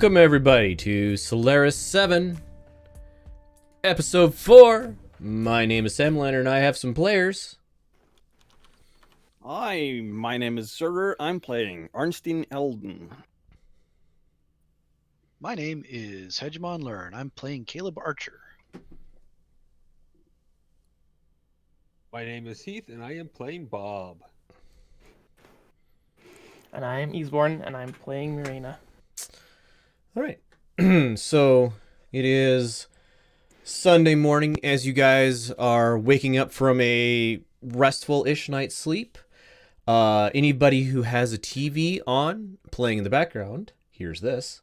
Welcome everybody to Solaris VII, Episode 4. My name is Samlander and I have some players. Hi, my name is Zerger. I'm playing Arnstein Elden. My name is Hegemon Learn. I'm playing Caleb Archer. My name is Heath, and I am playing Bob. And I am Easeborn, and I'm playing Marina. All right. So it is Sunday morning as you guys are waking up from a restful-ish night's sleep. Anybody who has a TV on playing in the background, here's this.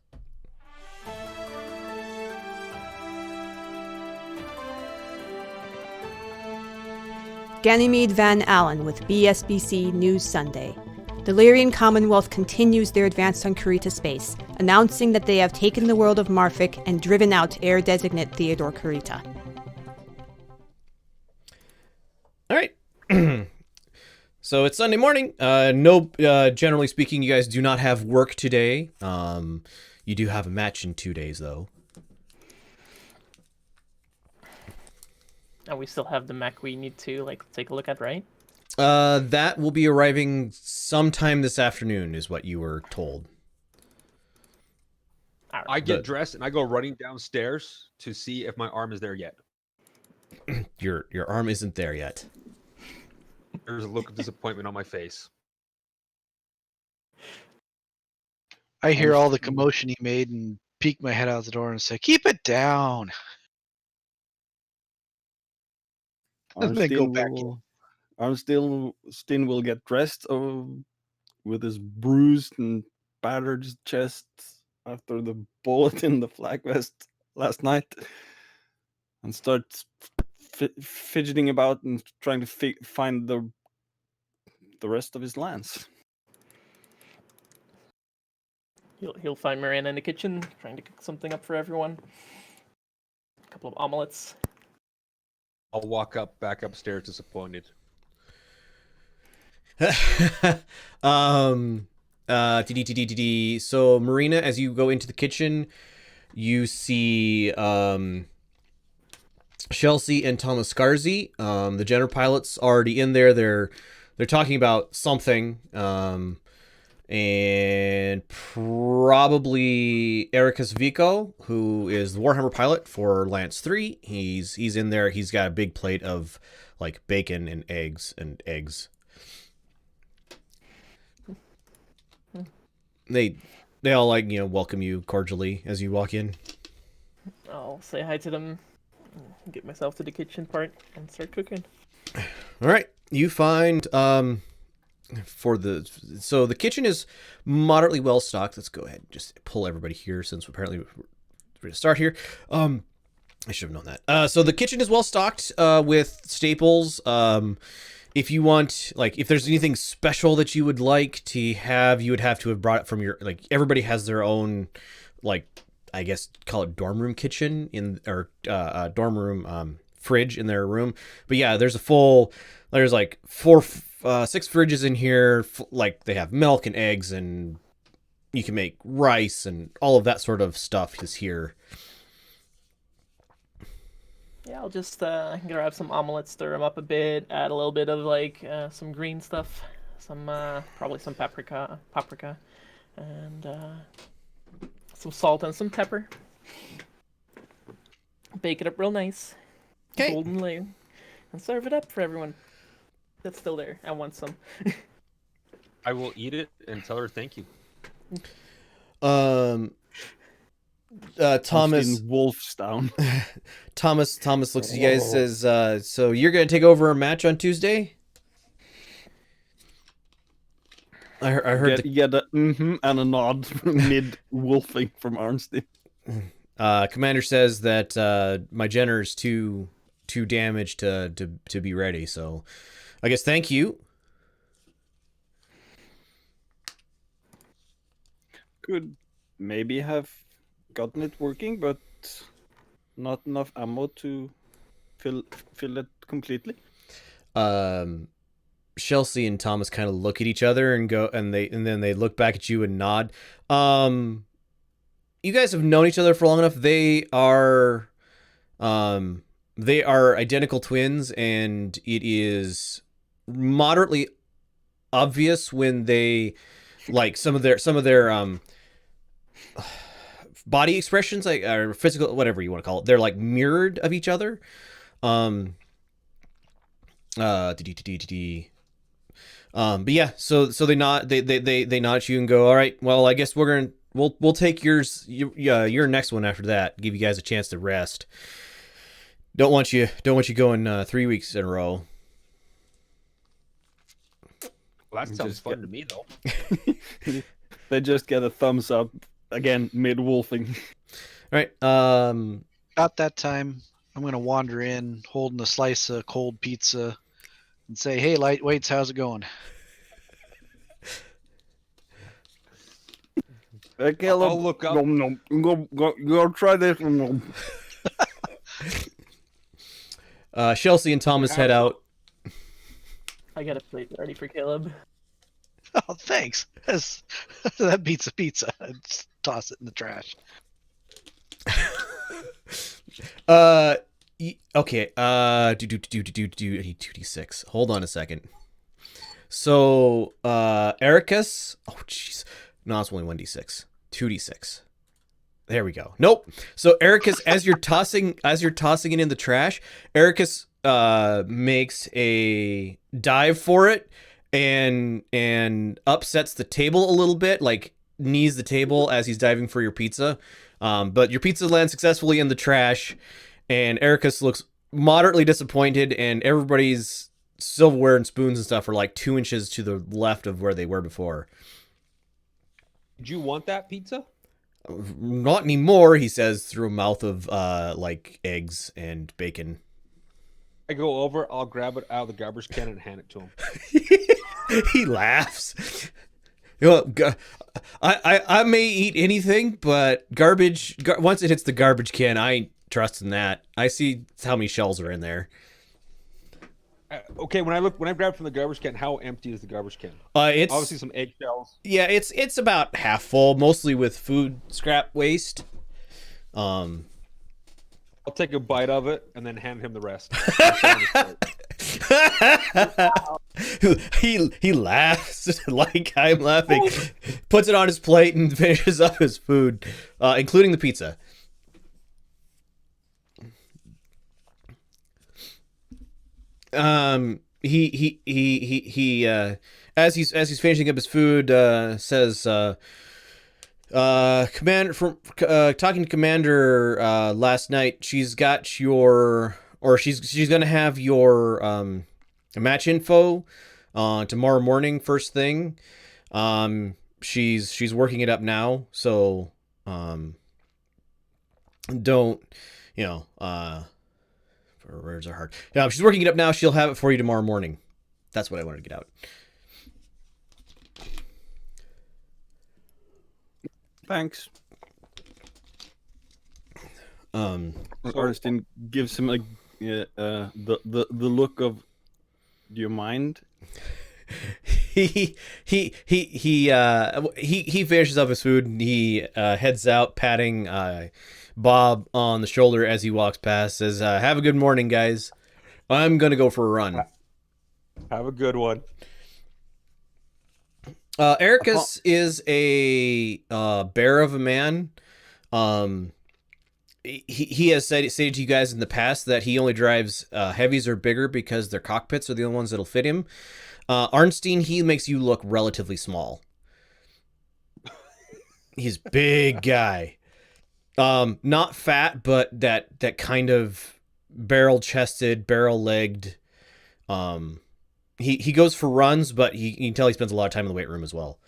Ganymede Van Allen with BSBC News Sunday. The Lyrian Commonwealth continues their advance on Kurita space, announcing that they have taken the world of Marfik and driven out Air Designate Theodore Kurita. All right. So it's Sunday morning. Generally speaking, you guys do not have work today. You do have a match in 2 days, though. And we still have the mech we need to take a look at, right? That will be arriving sometime this afternoon, is what you were told. All right. I get dressed and I go running downstairs to see if my arm is there yet. Your arm isn't there yet. There's a look of disappointment on my face. I hear all the commotion he made and peek my head out the door and say, "Keep it down." And then go back in. Arnstein will get dressed with his bruised and battered chest after the bullet in the flag vest last night, and start fidgeting about and trying to find the rest of his lance. He'll find Marina in the kitchen, trying to cook something up for everyone. A couple of omelets. I'll walk back upstairs disappointed. So Marina, as you go into the kitchen, you see Chelsea and Thomas Scarzi. The Jenner pilot's already in there. They're talking about something. And probably Ericus Vico, who is the Warhammer pilot for Lance 3. He's in there. He's got a big plate of like bacon and eggs. They all welcome you cordially as you walk in. I'll say hi to them, get myself to the kitchen part, and start cooking. All right, you find so the kitchen is moderately well stocked. Let's go ahead and just pull everybody here since apparently we're going to start here. I should have known that. So the kitchen is well stocked with staples. If you want, if there's anything special that you would like to have, you would have to have brought it from your, everybody has their own, I guess, call it dorm room kitchen dorm room fridge in their room. But yeah, there's 6 fridges in here. They have milk and eggs, and you can make rice and all of that sort of stuff is here. Yeah, I'll just grab some omelets, stir them up a bit, add a little bit of some green stuff, probably some paprika, and some salt and some pepper. Bake it up real nice, golden layer, and serve it up for everyone that's still there and wants some. I will eat it and tell her thank you. Thomas Wolfstown. Thomas looks at you guys, says, so you're going to take over a match on Tuesday? I heard you get a and a nod mid-wolfing from Arnstein. Commander says that my Jenner is too damaged to be ready, so I guess thank you. Could maybe have gotten it working, but not enough ammo to fill it completely. Chelsea and Thomas kind of look at each other and go, and then they look back at you and nod. you guys have known each other for long enough. They are identical twins, and it is moderately obvious when they like some of their body expressions, like or physical, whatever you want to call it. They're like mirrored of each other. But yeah, so they nod at you and go, all right, well, I guess we'll take your next one after that. Give you guys a chance to rest. Don't want you going 3 weeks in a row. Well, that sounds fun to me, though. They just get a thumbs up again mid-wolfing. All right. About that time, I'm gonna wander in holding a slice of cold pizza and say, "Hey, lightweights, how's it going?" Hey, Caleb, I'll look up. Go try this. Chelsea and Thomas head out. I got a plate ready for Caleb. Oh, thanks. That beats a pizza. I just toss it in the trash. Okay. Do 2d6. Hold on a second. So, Ericus. Oh, jeez. No, it's only 1d6. 2d6. There we go. Nope. So, Ericus, as you're tossing it in the trash, Ericus makes a dive for it and upsets the table a little bit, like knees the table as he's diving for your pizza. But your pizza lands successfully in the trash, and Ericus looks moderately disappointed, and everybody's silverware and spoons and stuff are like 2 inches to the left of where they were before. Did you want that pizza? Not anymore, he says through a mouth of like eggs and bacon. I go over, I'll grab it out of the garbage can and hand it to him. He laughs. You know, I may eat anything, but once it hits the garbage can, I ain't trusting that. I see how many shells are in there. Okay, when I grab from the garbage can, how empty is the garbtake can? It's Obviously some eggshells. Yeah, it's about half full, mostly with food scrap waste. I'll take a bite of it and then hand him the rest. He laughs like I'm laughing. Puts it on his plate and finishes up his food, including the pizza. He as he's finishing up his food, says, Commander, from talking to Commander last night, she's got she's gonna have your match info tomorrow morning first thing. She's working it up now, so don't, words are hard. Yeah, she's working it up now. She'll have it for you tomorrow morning. That's what I wanted to get out. Thanks. So- gives him like the look of, do you mind? He finishes up his food and he heads out, patting Bob on the shoulder as he walks past. Says, "Have a good morning, guys. I'm gonna go for a run." Have a good one. Ericus is a bear of a man. He has stated to you guys in the past that he only drives heavies or bigger because their cockpits are the only ones that'll fit him. Arnstein, he makes you look relatively small. He's a big guy. Not fat, but that kind of barrel-chested, barrel-legged. He goes for runs, but you can tell he spends a lot of time in the weight room as well.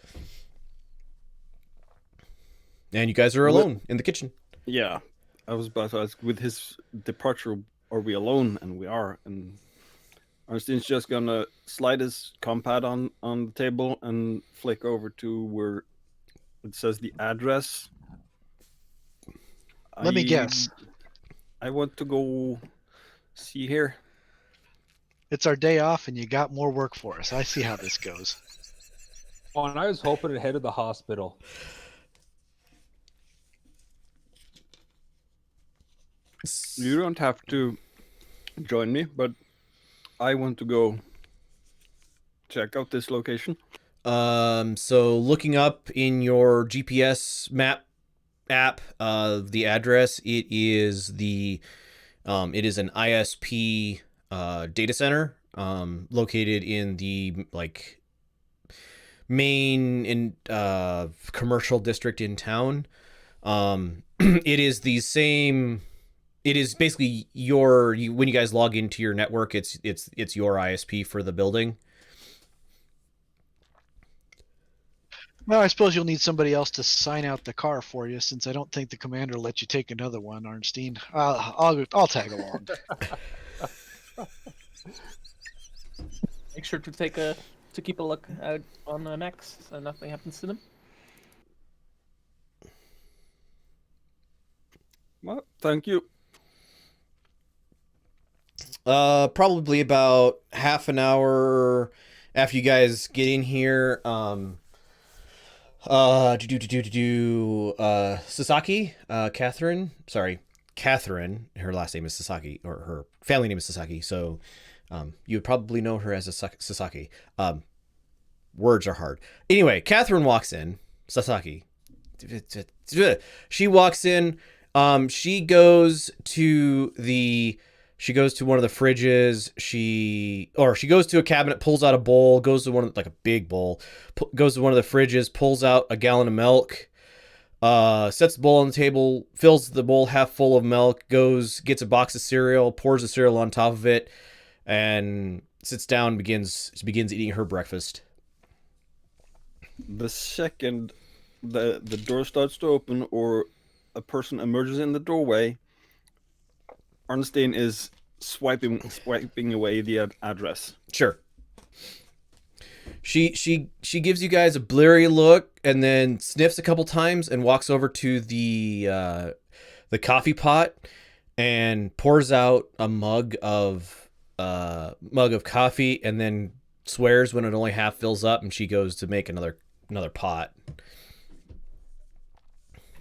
And you guys are alone in the kitchen. Yeah, I was about to ask, with his departure, are we alone? And we are. And Arnstein's just gonna slide his compad on the table and flick over to where it says the address. Let me guess. I want to go see here. It's our day off, and you got more work for us. I see how this goes. Oh, and I was hoping to head to the hospital. You don't have to join me, but I want to go check out this location. So looking up in your GPS map app, the address, it is an ISP data center located in the like main commercial district in town. It is the same. It is basically when you guys log into your network, it's your ISP for the building. Well, I suppose you'll need somebody else to sign out the car for you, since I don't think the commander will let you take another one, Arnstein. I'll tag along. Make sure to keep a look out on the necks so nothing happens to them. Well, thank you. Probably about half an hour after you guys get in here. Sasaki, Catherine, her last name is Sasaki, or her family name is Sasaki, so you would probably know her as a Sasaki. Words are hard. Anyway, Catherine walks in. Sasaki. She walks in. She goes to one of the fridges. She goes to a cabinet, pulls out a bowl, goes to like a big bowl, goes to one of the fridges, pulls out a gallon of milk, sets the bowl on the table, fills the bowl half full of milk, gets a box of cereal, pours the cereal on top of it, and sits down, begins eating her breakfast. The second the door starts to open or a person emerges in the doorway, Arnstein is swiping away the address. Sure. She gives you guys a bleary look and then sniffs a couple times and walks over to the coffee pot and pours out a mug of coffee, and then swears when it only half fills up, and she goes to make another pot.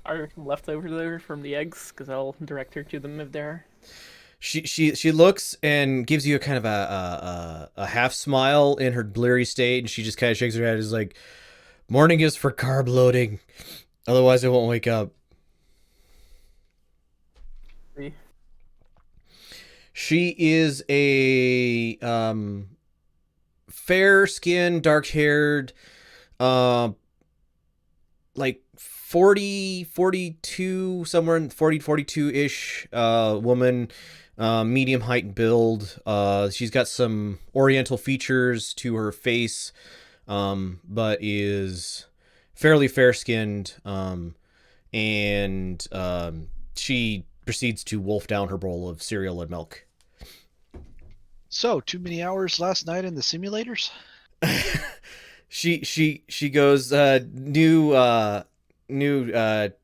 Are some leftovers there from the eggs? Because I'll direct her to them if there. She looks and gives you a kind of a half smile in her bleary state, and she just kind of shakes her head. Is like, morning is for carb loading, otherwise I won't wake up. She is a fair-skinned, dark-haired, like 40, 42, somewhere in 40, 42-ish woman, medium height and build. She's got some oriental features to her face, but is fairly fair-skinned, and she proceeds to wolf down her bowl of cereal and milk. So, too many hours last night in the simulators? She goes, new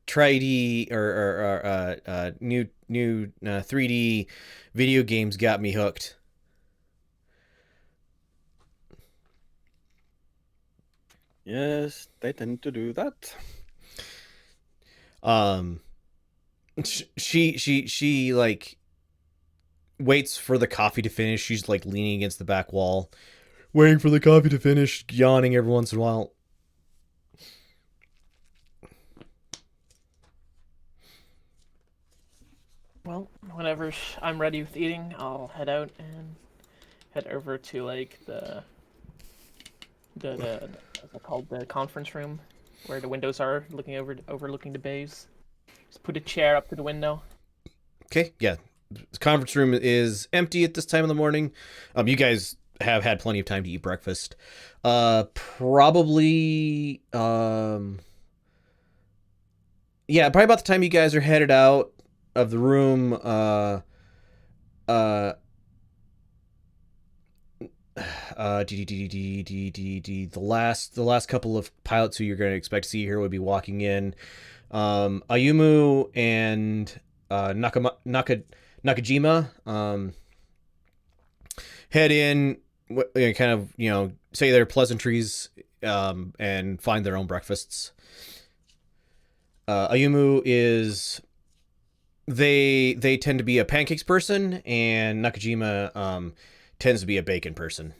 3D or new 3D video games got me hooked. Yes, they tend to do that. She like waits for the coffee to finish. She's like leaning against the back wall, waiting for the coffee to finish, yawning every once in a while. Well, whenever I'm ready with eating, I'll head out and head over to like the what's it called, the conference room, where the windows are overlooking the bays. Just put a chair up to the window. Okay, yeah. The conference room is empty at this time of the morning. You guys have had plenty of time to eat breakfast. Probably about the time you guys are headed out of the room, the last couple of pilots who you're going to expect to see here would be walking in. Ayumu and Nakajima head in, kind of, say their pleasantries, and find their own breakfasts. Ayumu is they tend to be a pancakes person, and Nakajima tends to be a bacon person.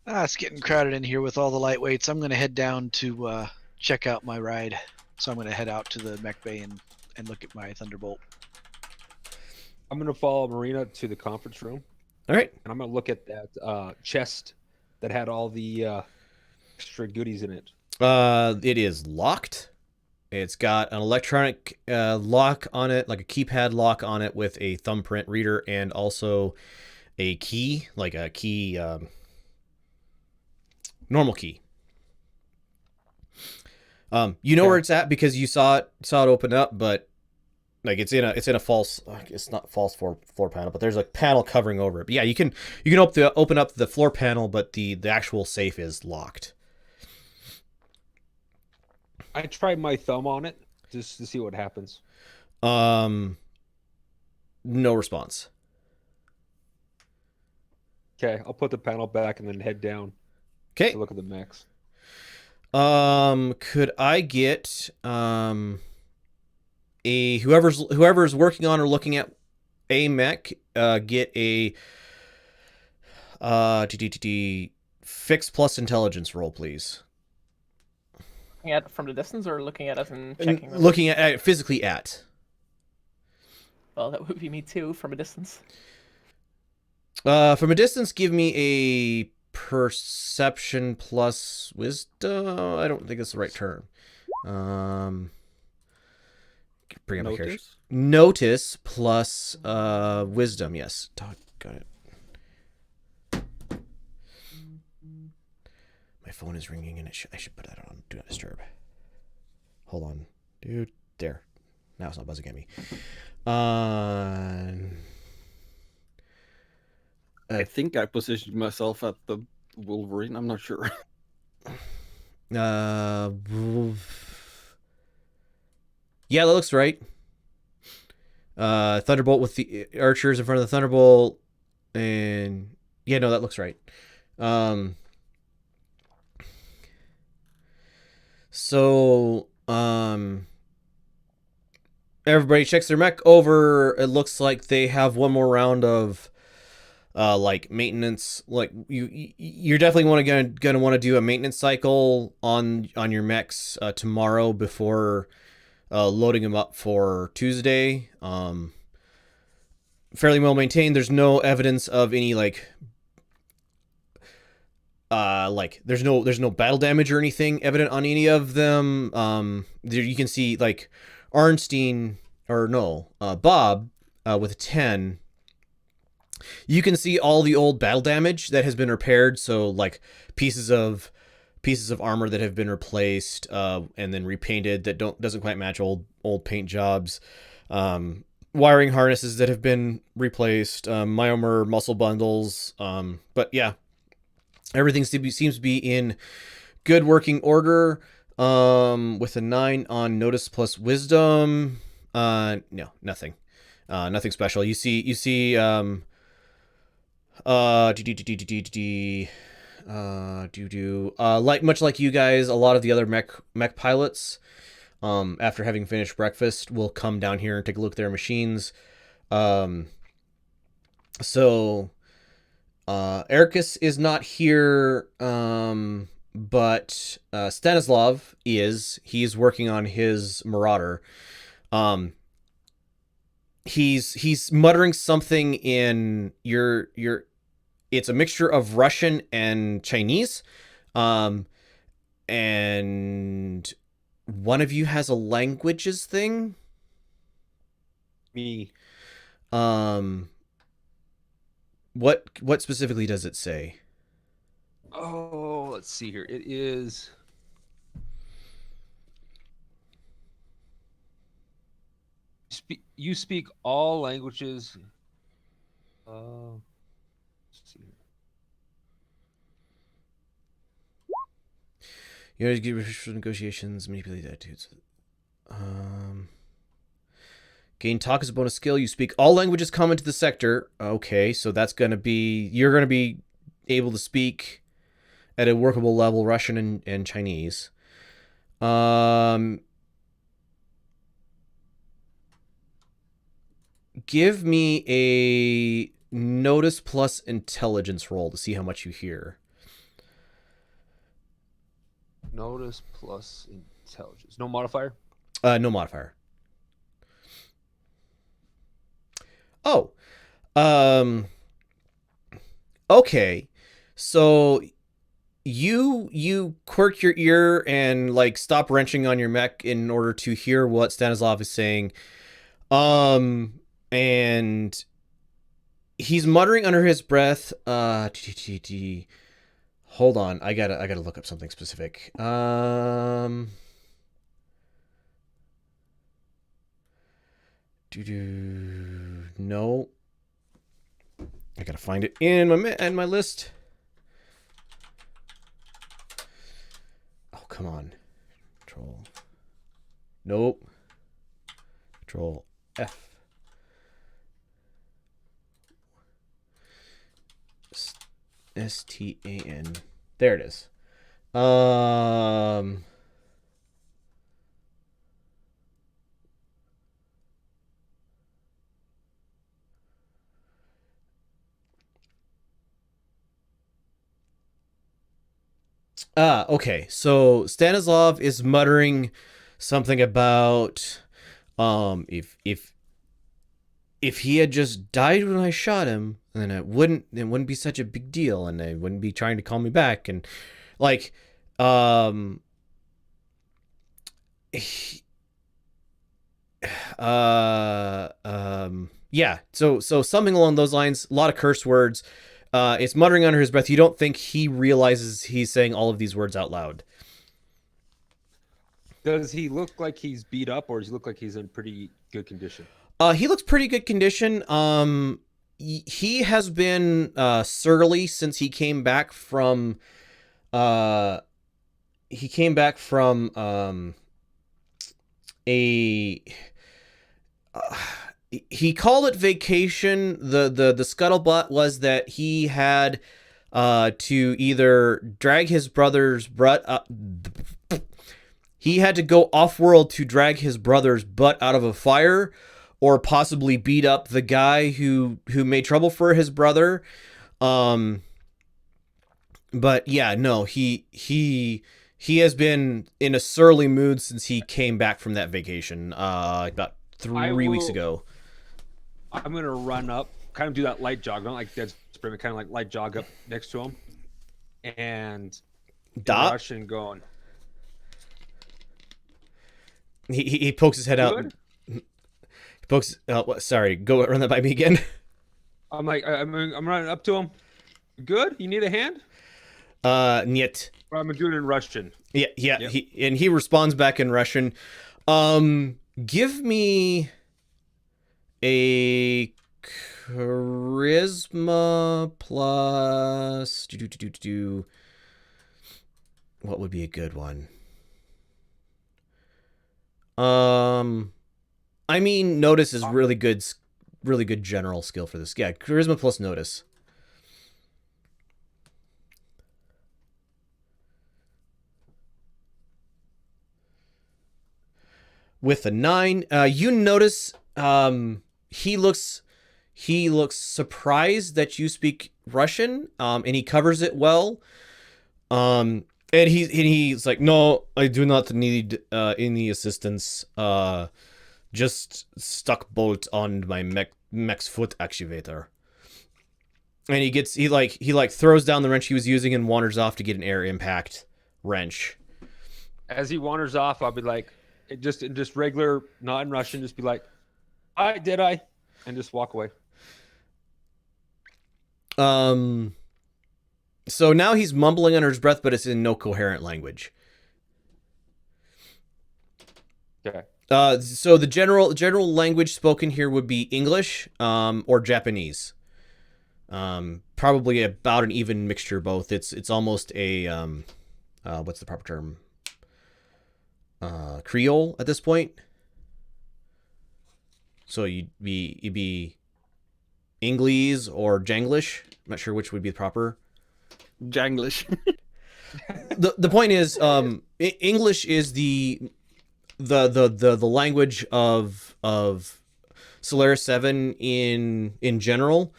It's getting crowded in here with all the lightweights. I'm going to head down to check out my ride. So I'm going to head out to the mech bay and look at my Thunderbolt. I'm gonna follow Marina to the conference room, All right. and I'm gonna look at that chest that had all the extra goodies in it. It is locked. It's got an electronic lock on it, like a keypad lock on it with a thumbprint reader, and also a key, like a key, normal key. You know where it's at because you saw it open up, but like it's in a false, it's not false floor panel, but there's a panel covering over it. But yeah, you can open up the floor panel, but the actual safe is locked. I tried my thumb on it just to see what happens. No response. Okay, I'll put the panel back and then head down Okay. to look at the mechs. Could I get a whoever's working on or looking at a mech get a fix plus intelligence roll, please? Looking at from the distance or looking at us and checking? them? Looking at physically at. Well, that would be me too from a distance. From a distance, give me a perception plus wisdom. I don't think that's the right term. Bring up my character. Notice plus wisdom. Yes. Got it. My phone is ringing, and I should put that on Do Not Disturb. Hold on, dude. There. Now it's not buzzing at me. I think I positioned myself at the Wolverine. I'm not sure. Yeah, that looks right. Thunderbolt with the archers in front of the Thunderbolt, and yeah, no, that looks right. So everybody checks their mech over. It looks like they have one more round of like maintenance. Like you're definitely gonna want to do a maintenance cycle on your mechs tomorrow before loading them up for Tuesday. Fairly well maintained. There's no evidence of any like there's no battle damage or anything evident on any of them. There you can see like Arnstein or no Bob with a 10. You can see all the old battle damage that has been repaired. So like pieces of armor that have been replaced and then repainted that doesn't quite match old paint jobs. Wiring harnesses that have been replaced. Myomer muscle bundles. But yeah, everything seems to be in good working order. With a 9 on notice plus wisdom. No, nothing. Nothing special. You see like much like you guys, a lot of the other mech pilots after having finished breakfast will come down here and take a look at their machines. So Ericus is not here, but Stanislav is. He's working on his Marauder. He's muttering something in your it's a mixture of Russian and Chinese. And one of you has a languages thing. Me. What specifically does it say? Oh, let's see here. It is. You speak all languages. Let's see here. You know, get for negotiations, manipulate attitudes. Gain talk as a bonus skill. You speak all languages common to the sector. Okay, so that's gonna be you're gonna be able to speak at a workable level Russian and Chinese. Give me a notice plus intelligence roll to see how much you hear. Notice plus intelligence. No modifier? No modifier. Oh. Okay. So you quirk your ear and like stop wrenching on your mech in order to hear what Stanislav is saying. And he's muttering under his breath, hold on, I gotta look up something specific. No. I gotta find it in my list. Oh, come on. Control. Nope. Control F. STAN. There it is. Okay. So Stanislav is muttering something about if he had just died when I shot him, then it wouldn't be such a big deal, and they wouldn't be trying to call me back, and like yeah, so something along those lines, a lot of curse words. It's muttering under his breath. You don't think he realizes he's saying all of these words out loud. Does he look like he's beat up, or does he look like he's in pretty good condition? He looks pretty good condition. He has been surly since he came back from a he called it vacation. The scuttlebutt was that he had to either drag his brother's butt he had to go off-world to drag his brother's butt out of a fire, or possibly beat up the guy who made trouble for his brother. But yeah, no, he has been in a surly mood since he came back from that vacation about 3 weeks ago. I'm gonna run up, kind of do that light jog, not like dead sprint, kind of like light jog up next to him, and rush and going. He pokes his head out. He pokes. Sorry, go run that by me again. I'm running up to him. Good. You need a hand? Niet. Or I'm doing it in Russian. Yeah. Yep. He responds back in Russian. Give me a charisma plus. What would be a good one? I mean, notice is really good general skill for this. Yeah, charisma plus notice. With a 9, you notice he looks surprised that you speak Russian, and he covers it well. And he's like, no, I do not need any assistance. Just stuck bolt on my mech's foot activator. And he throws down the wrench he was using and wanders off to get an air impact wrench. As he wanders off, I'll be like, just regular, not in Russian, just be like, did I? And just walk away. So now he's mumbling under his breath, but it's in no coherent language. Okay. So the general language spoken here would be English, or Japanese. Probably about an even mixture of both. It's almost a what's the proper term? Creole at this point. So you'd be English or Janglish. I'm not sure which would be the proper. Janglish. the point is, English is the language of Solaris VII in general.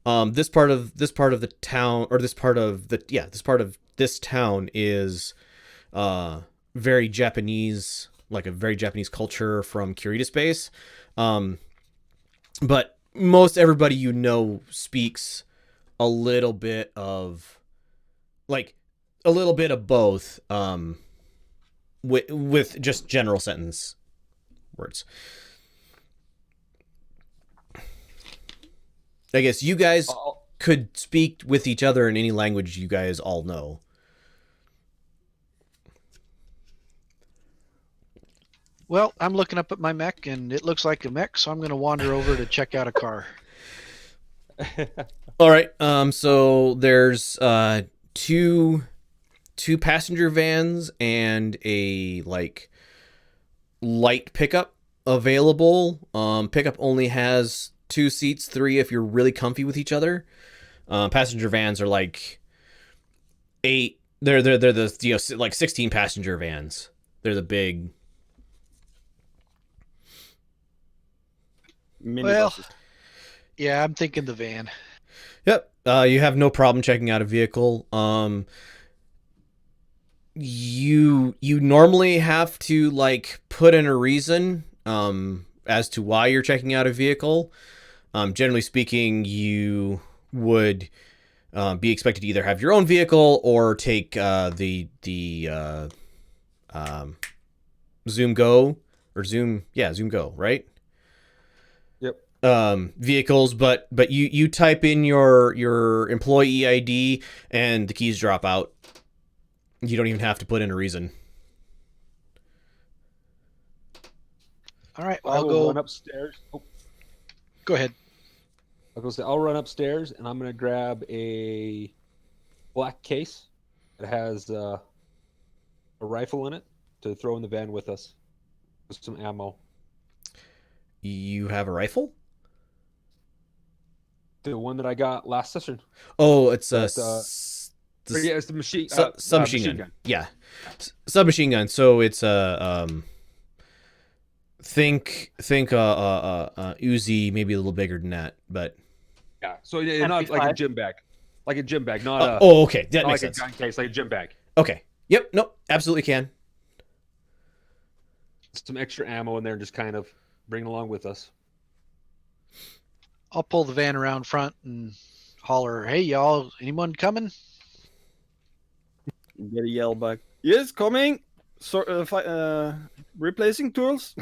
This part of the town, or this part of this town is very Japanese, like a very Japanese culture from Kurita Space. But most everybody you know speaks a little bit of, like, a little bit of both, with just general sentence words. I guess you guys could speak with each other in any language you guys all know. Well, I'm looking up at my mech, and it looks like a mech, so I'm going to wander over to check out a car. All right. So there's two passenger vans and a like light pickup available. Pickup only has 2 seats, 3 if you're really comfy with each other. Passenger vans are like 8. They're the like 16 passenger vans. They're the big. Well, yeah, I'm thinking the van. Yep. You have no problem checking out a vehicle. You normally have to like put in a reason as to why you're checking out a vehicle. Generally speaking, you would be expected to either have your own vehicle or take the Zoom Go or Zoom Go, right? Vehicles, but you type in your employee ID and the keys drop out. You don't even have to put in a reason. All right, I'll go run upstairs. Oh, Go ahead. I'll run upstairs and I'm gonna grab a black case that has a rifle in it to throw in the van with us with some ammo. You have a rifle? The one that I got last session. Oh, it's a it's the machine submachine gun. Yeah, submachine gun. So it's a think Uzi, maybe a little bigger than that, but yeah. So it's not like a gym bag, not a. Oh, okay, that not makes like sense. A gun case, like a gym bag. Okay. Yep. Nope. Absolutely can. Some extra ammo in there, and just kind of bring it along with us. I'll pull the van around front and holler, "Hey, y'all! Anyone coming?" Get a yell back. Yes, coming. So, replacing tools.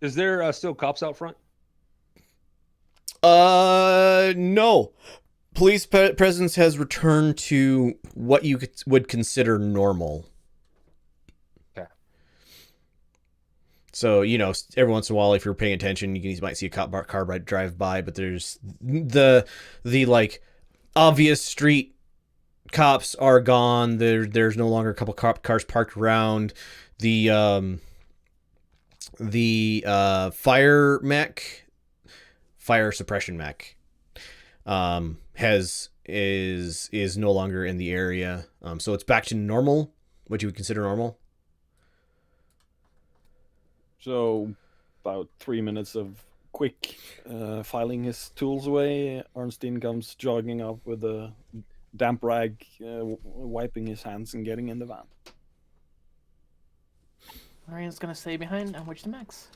Is there still cops out front? No. Police presence has returned to what you would consider normal. Okay. So, every once in a while, if you're paying attention, you might see a car drive by, but there's the like obvious street cops are gone. There's no longer a couple cars parked around. The fire suppression mech is no longer in the area. So it's back to normal, what you would consider normal. So, about 3 minutes of quick filing his tools away. Arnstein comes jogging up with a damp rag, wiping his hands and getting in the van. Arian's gonna stay behind and watch the mechs.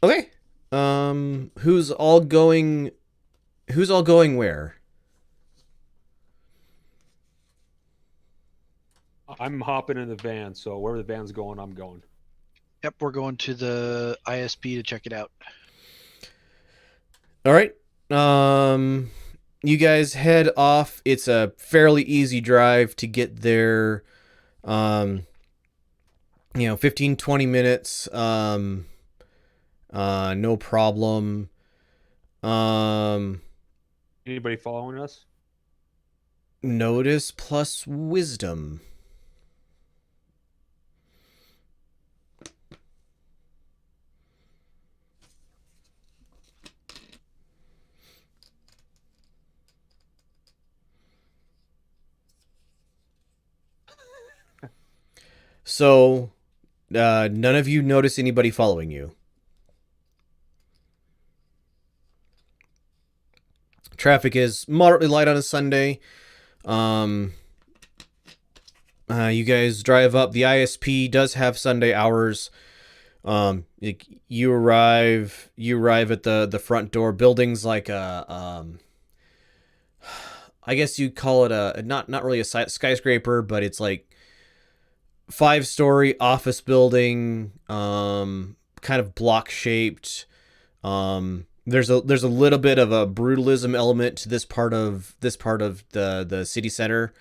Okay. Who's all going where? I'm hopping in the van, so wherever the van's going, I'm going. Yep, we're going to the ISP to check it out. All right. You guys head off. It's a fairly easy drive to get there. 15, 20 minutes. No problem. Anybody following us? Notice plus wisdom. So none of you notice anybody following you. Traffic is moderately light on a Sunday. You guys drive up. The ISP does have Sunday hours. You arrive at the front door. Building's like a I guess you'd call it a not really a skyscraper, but it's like 5-story office building, kind of block shaped. There's a little bit of a brutalism element to this part of the city center.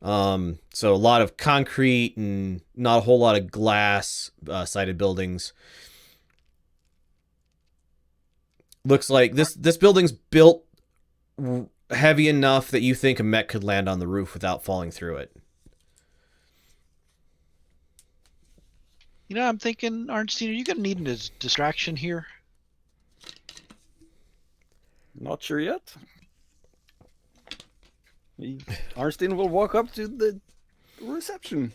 So a lot of concrete and not a whole lot of glass sided buildings. Looks like this building's built heavy enough that you think a mech could land on the roof without falling through it. You know, I'm thinking, Arnstein, are you going to need a distraction here? Not sure yet. Arnstein will walk up to the reception.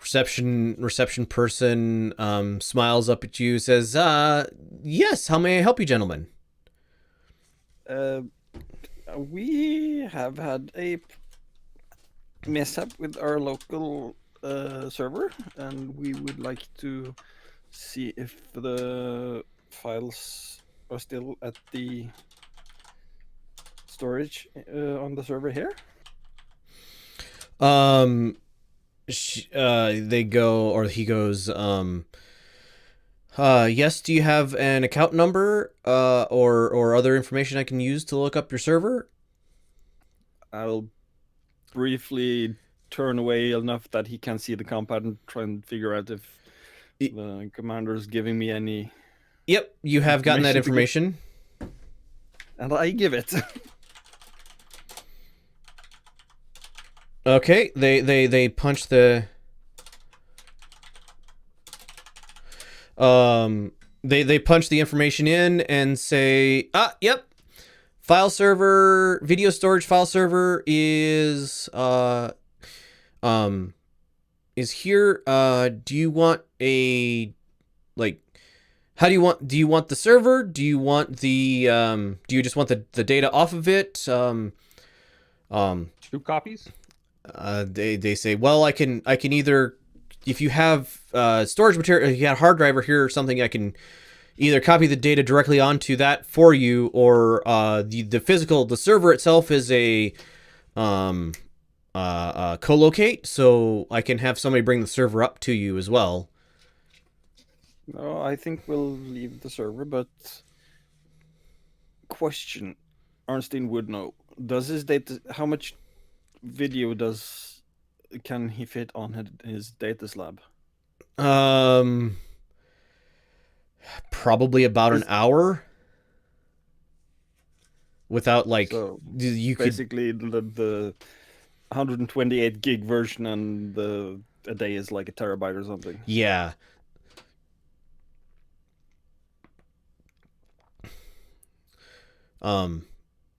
Reception person smiles up at you, says, yes, how may I help you, gentlemen? We have had a mishap with our local server, and we would like to see if the files are still at the storage on the server here. They go, or he goes, yes, do you have an account number or other information I can use to look up your server? I'll briefly turn away enough that he can see the compound and try and figure out if the commander is giving me any. Yep, you have gotten that information. And I give it. Okay, they punch the they punch the information in and say, yep, file server, video storage file server is here. Do you want a, like, how do you want the server? Do you want the do you just want the data off of it? 2 copies? They say, well, I can either, if you have storage material, if you got a hard drive or here or something, I can either copy the data directly onto that for you, or the server itself is a co-locate, so I can have somebody bring the server up to you as well. No, I think we'll leave the server, but question, Arnstein would know. Does his data, how much video can he fit on his data slab? Probably about an hour. Without, like, So you could basically the 128 gig version, and a day is like a terabyte or something. Yeah.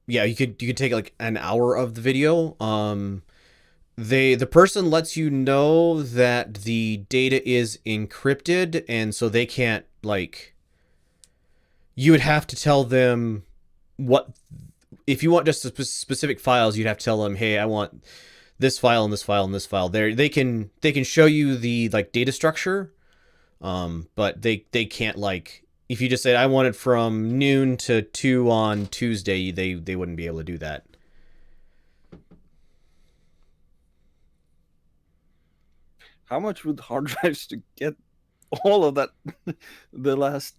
Yeah, you could take like an hour of the video. The person lets you know that the data is encrypted, and so they can't, like, you would have to tell them what, if you want just specific files, you'd have to tell them, hey, I want this file and this file and this file. They can show you the, like, data structure, but they can't, like, if you just said I want it from noon to 2 on Tuesday, they wouldn't be able to do that. How much would hard drives to get all of that? The last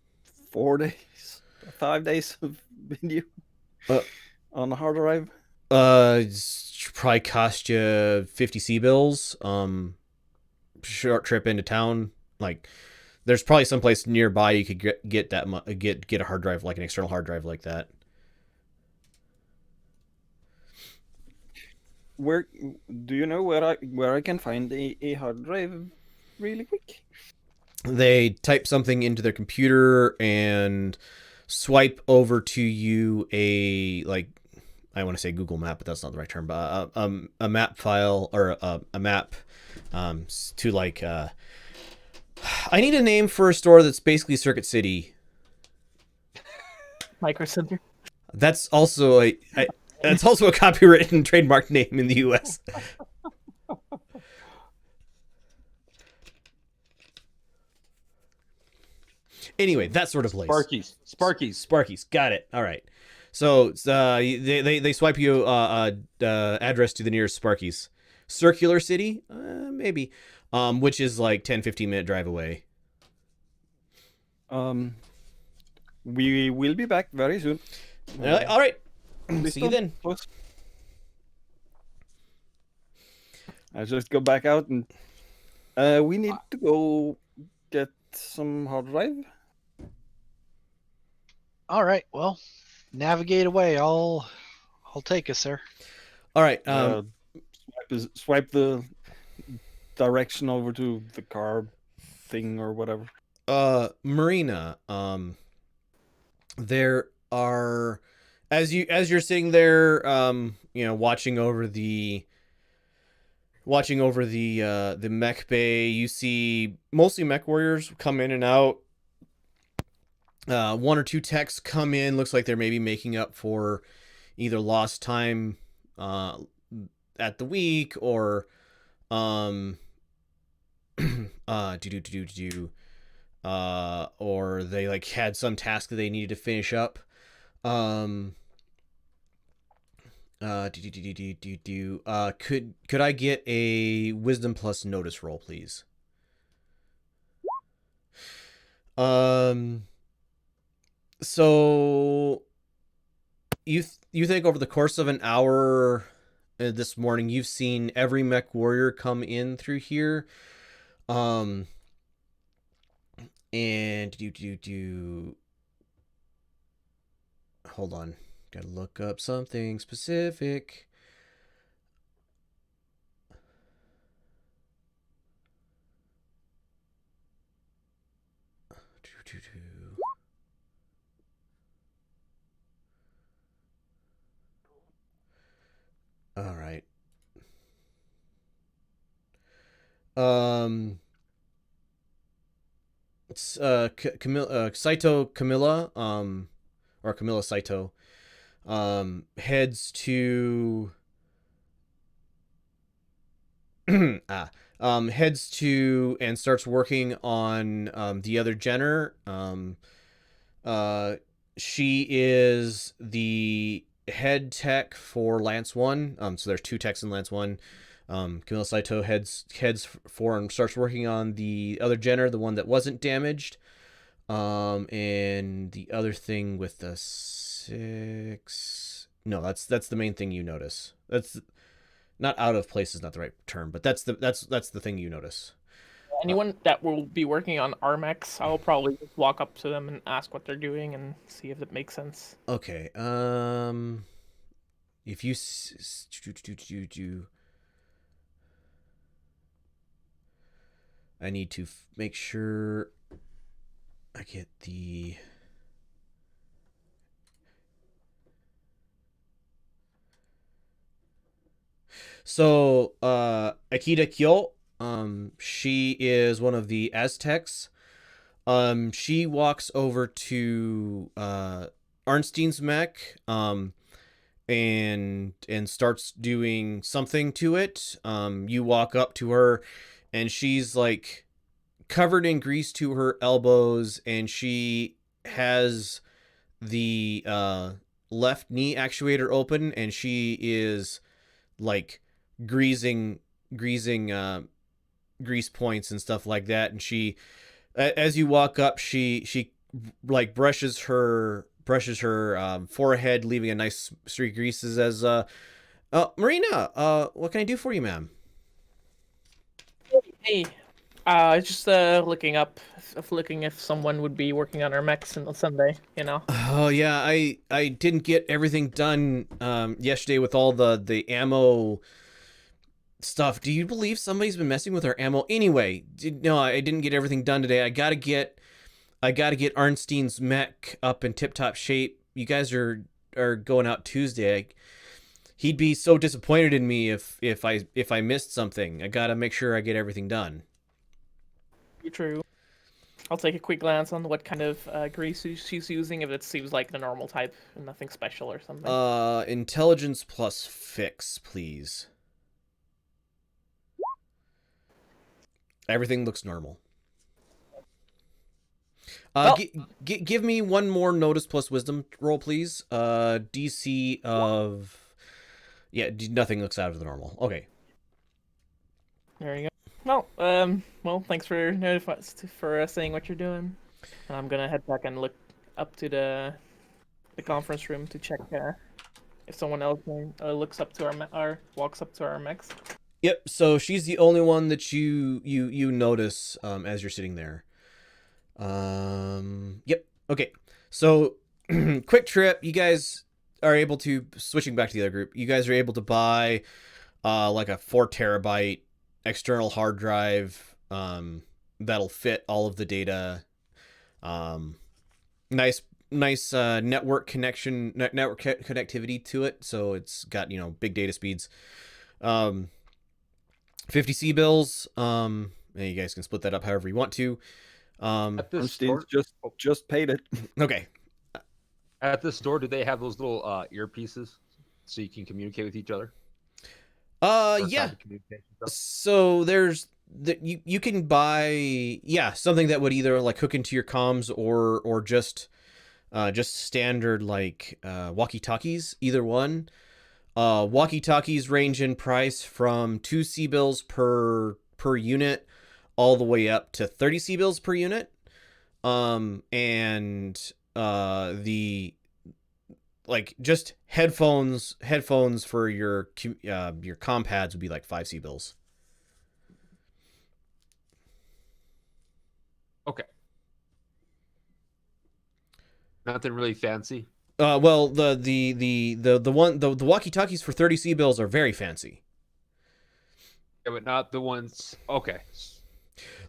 4 days, 5 days of video on the hard drive? It's probably cost you 50 C-bills. Short trip into town. Like, there's probably someplace nearby you could get a hard drive, like an external hard drive like that. Where do you know where I can find a hard drive really quick? They type something into their computer and swipe over to you I want to say Google Map, but that's not the right term. But a map file or a map to like. I need a name for a store that's basically Circuit City. Micro Center. That's also that's also a copyrighted and trademarked name in the U.S. Anyway, that sort of place. Sparkies. Got it. All right. So they swipe you address to the nearest Sparkies. Circular City, maybe, which is like 10-15 minute drive away. We will be back very soon. All right. Please See you don't then. close. I just go back out and we need to go get some hard drive. All right. Well, navigate away. I'll take us, sir. All right. Swipe the direction over to the car thing or whatever. Marina, there are as you're sitting there, watching over the mech bay, you see mostly mech warriors come in and out. One or two techs come in. Looks like they're maybe making up for either lost time at the week or or they like had some task that they needed to finish up. Could I get a wisdom plus notice roll, please? So you think over the course of an hour this morning you've seen every mech warrior come in through here, and hold on, gotta look up something specific. All right. It's Saito Camilla, or Camilla Saito, heads to heads to and starts working on the other Jenner. She is the head tech for Lance 1. So there's two techs in Lance 1. Camilla Saito heads for and starts working on the other Jenner, the one that wasn't damaged. And the other thing with the 6. No, that's the main thing you notice. That's not out of place is not the right term, but that's the thing you notice. Anyone that will be working on Armex, I'll probably just walk up to them and ask what they're doing and see if it makes sense. Okay. If you I need to make sure I get the So Akita Kyo, she is one of the Aztecs. She walks over to Arnstein's mech and starts doing something to it. You walk up to her and she's like covered in grease to her elbows, and she has the left knee actuator open, and she is like greasing grease points and stuff like that. And she, as you walk up, she like brushes her forehead, leaving a nice streak of greases. As Marina, what can I do for you, ma'am? Hey, just looking if someone would be working on our mechs on Sunday, you know. Oh yeah, I didn't get everything done yesterday with all the ammo stuff. Do you believe somebody's been messing with our ammo? Anyway, no, I didn't get everything done today. I gotta get Arnstein's mech up in tip-top shape. You guys are going out Tuesday. he'd be so disappointed in me if I missed something. I gotta make sure I get everything done. True. I'll take a quick glance on what kind of grease she's using, if it seems like the normal type and nothing special or something. Intelligence plus fix, please. Everything looks normal. Well- Give me one more notice plus wisdom roll, please. DC of... Yeah, nothing looks out of the normal. Okay. There you go. Well, thanks for saying what you're doing. And I'm gonna head back and look up to the conference room to check if someone else looks up to walks up to our mechs. Yep, so she's the only one that you notice as you're sitting there. Yep, okay. So, quick trip. You guys are able to, switching back to the other group, you guys are able to buy like a 4 terabyte external hard drive that'll fit all of the data. Nice network connectivity to it, so it's got, you know, big data speeds. 50 C-bills. And you guys can split that up however you want to. At this Arnstein's store, just paid it. Okay. at this store, do they have those little earpieces so you can communicate with each other? Or Yeah. type of communication stuff? So there's you can buy something that would either like hook into your comms or just standard like walkie-talkies, either one. Walkie-talkies range in price from 2 C-bills per unit all the way up to 30 C-bills per unit. And the like just headphones for your comm pads would be like 5 C-bills. Okay. Nothing really fancy. Well, the walkie-talkies for 30 C-bills are very fancy. Yeah, but not the ones. Okay.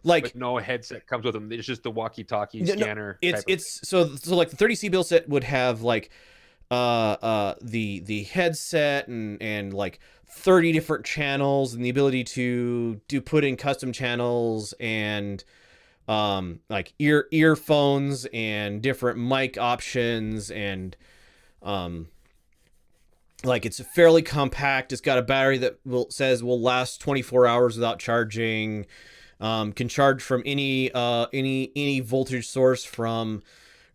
Like, But no headset comes with them. It's just the walkie-talkie No, scanner. it's type of so like the 30 C-bill set would have like the headset and like 30 different channels and the ability to put in custom channels and like earphones and different mic options and like it's fairly compact. It's got a battery that will last 24 hours without charging. Can charge from any voltage source, from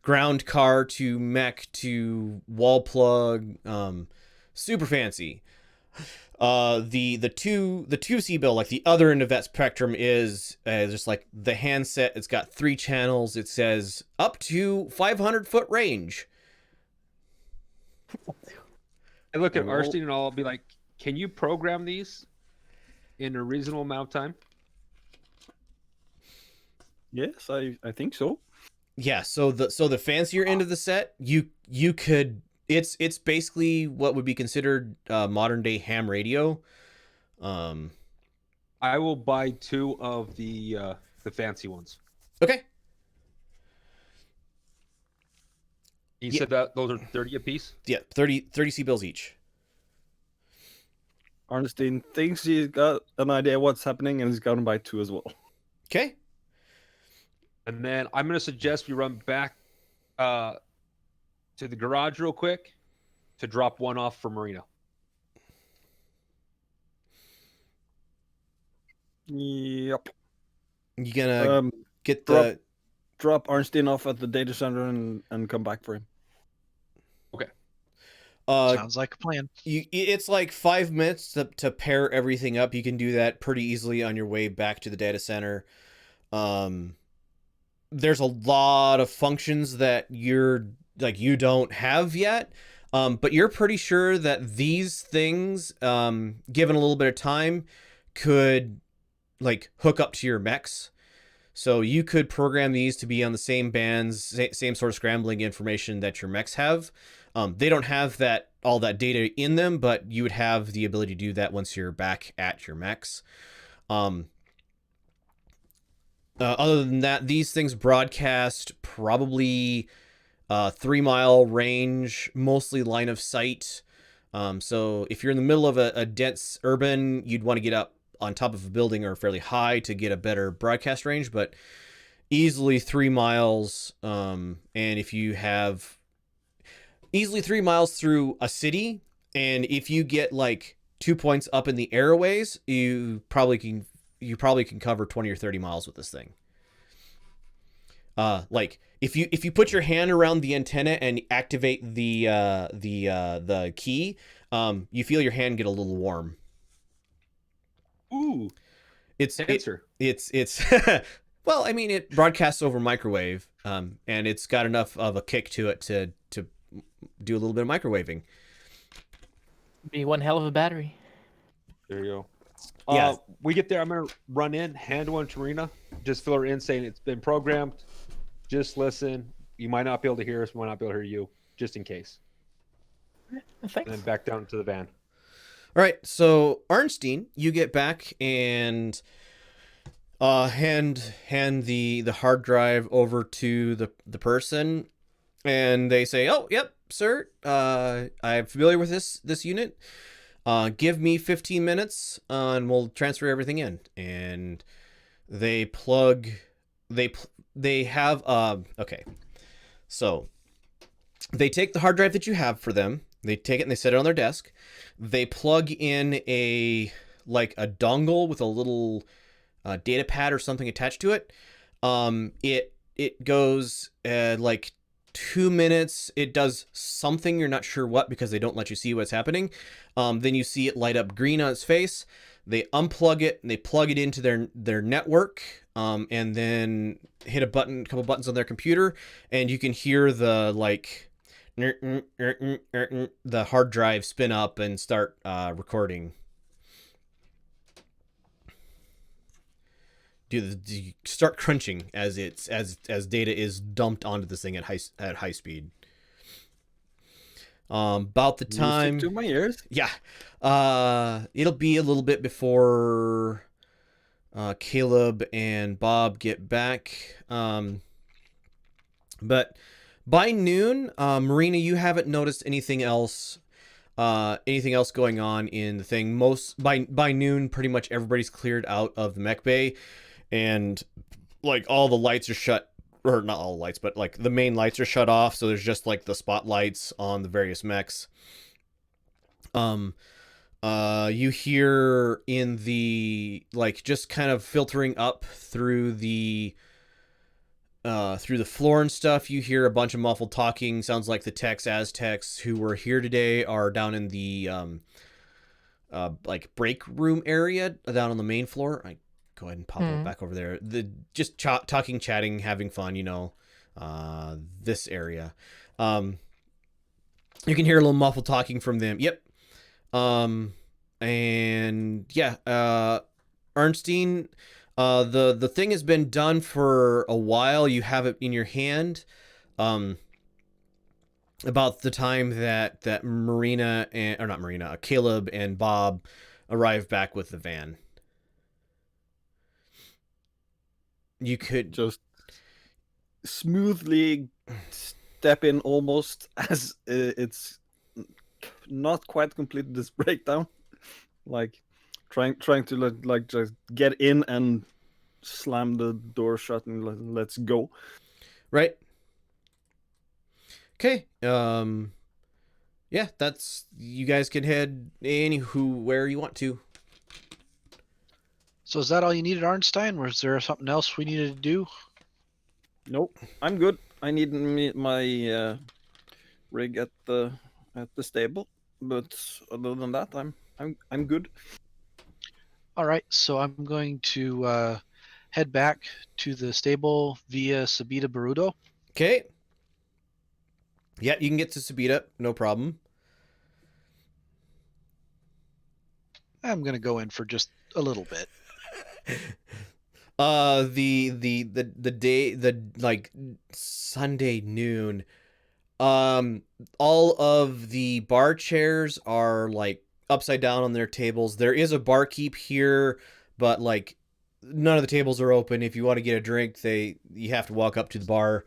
ground car to mech to wall plug. Super fancy. The two C-bill, like the other end of that spectrum, is just like the handset. It's got 3 channels. It says up to 500-foot range. I look at Arstein and I'll be like, "Can you program these in a reasonable amount of time?" Yes, I think so. Yeah, so the fancier end of the set, you could, it's basically what would be considered modern day ham radio. I will buy 2 of the fancy ones. Okay. You Yeah. said that those are 30 a piece? Yeah, 30 C-bills each. Arnstein thinks he's got an idea what's happening, and he's going to buy 2 as well. Okay. And then I'm going to suggest we run back to the garage real quick to drop 1 off for Marina. Yep. You gonna get the Drop Arnstein off at the data center and come back for him. Sounds like a plan. it's like 5 minutes to pair everything up. You can do that pretty easily on your way back to the data center. There's a lot of functions that you don't have yet. But you're pretty sure that these things, given a little bit of time, could like hook up to your mechs. So you could program these to be on the same bands, same sort of scrambling information that your mechs have. They don't have all that data in them, but you would have the ability to do that once you're back at your mechs. Other than that, these things broadcast probably 3-mile range, mostly line of sight. So if you're in the middle of a dense urban, you'd want to get up on top of a building or fairly high to get a better broadcast range, but easily 3 miles. And if you have easily 3 miles through a city, and if you get like 2 points up in the airways, you probably can cover 20 or 30 miles with this thing. Like if you put your hand around the antenna and activate the key, you feel your hand get a little warm. Ooh, It's answer. It's well, I mean, it broadcasts over microwave, and it's got enough of a kick to it to do a little bit of microwaving. Be one hell of a battery. There you go. Yeah. We get there. I'm gonna run in, hand one to Rena, just fill her in, saying it's been programmed. Just listen. You might not be able to hear us. We might not be able to hear you, just in case. Thanks. And then back down to the van. All right, so Arnstein, you get back and hand the hard drive over to the person, and they say, "Oh, yep, sir. I'm familiar with this unit. Give me 15 minutes, and we'll transfer everything in." And they plug. They have okay. So they take the hard drive that you have for them. They take it and they set it on their desk. They plug in a dongle with a little data pad or something attached to it. It goes like 2 minutes. It does something, you're not sure what, because they don't let you see what's happening. Then you see it light up green on its face. They unplug it and they plug it into their network, and then hit a couple buttons on their computer, and you can hear the the hard drive spin up and start recording. You start crunching as data is dumped onto this thing at high speed. About the time, Music to my ears. yeah, it'll be a little bit before Caleb and Bob get back. But by noon, Marina, you haven't noticed anything else going on in the thing. By noon, pretty much everybody's cleared out of the mech bay, and like all the lights are shut. Or not all the lights, but like the main lights are shut off, so there's just like the spotlights on the various mechs. You hear in the just kind of filtering up through the floor and stuff, you hear a bunch of muffled talking. Sounds like the Aztecs who were here today are down in the break room area down on the main floor. I go ahead and pop it back over there. Just talking, chatting, having fun, this area. You can hear a little muffled talking from them. Yep. And yeah, Arnstein, the thing has been done for a while. You have it in your hand. About the time that Caleb and Bob arrive back with the van. You could Just smoothly step in almost as it's not quite completed this breakdown. Like trying to just get in and slam the door shut and let's go. Right. Okay. Yeah, that's, you guys can head where you want to. So is that all you needed, Arnstein? Was there something else we needed to do? Nope, I'm good. I need my rig at the stable, but other than that, I'm good. All right, so I'm going to head back to the stable via Sabita Barudo. Okay. Yeah, you can get to Sabita, no problem. I'm going to go in for just a little bit. Sunday noon, all of the bar chairs are upside down on their tables. There is a barkeep here, but none of the tables are open. If you want to get a drink, you have to walk up to the bar.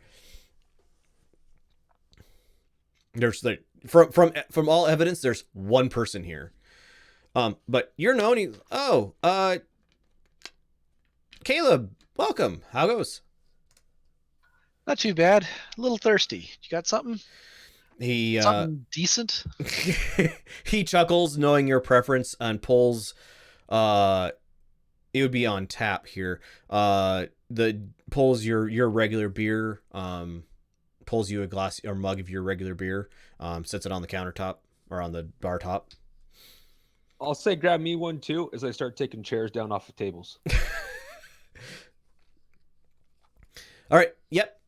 There's from all evidence, there's one person here. But you're known. Caleb, welcome. How goes? Not too bad. A little thirsty. You got something? He Something decent? he chuckles, knowing your preference, and pulls. It would be on tap here. Pulls your regular beer. Pulls you a glass or mug of your regular beer. Sets it on the countertop or on the bar top. I'll say grab me one too as I start taking chairs down off the tables. All right. Yep.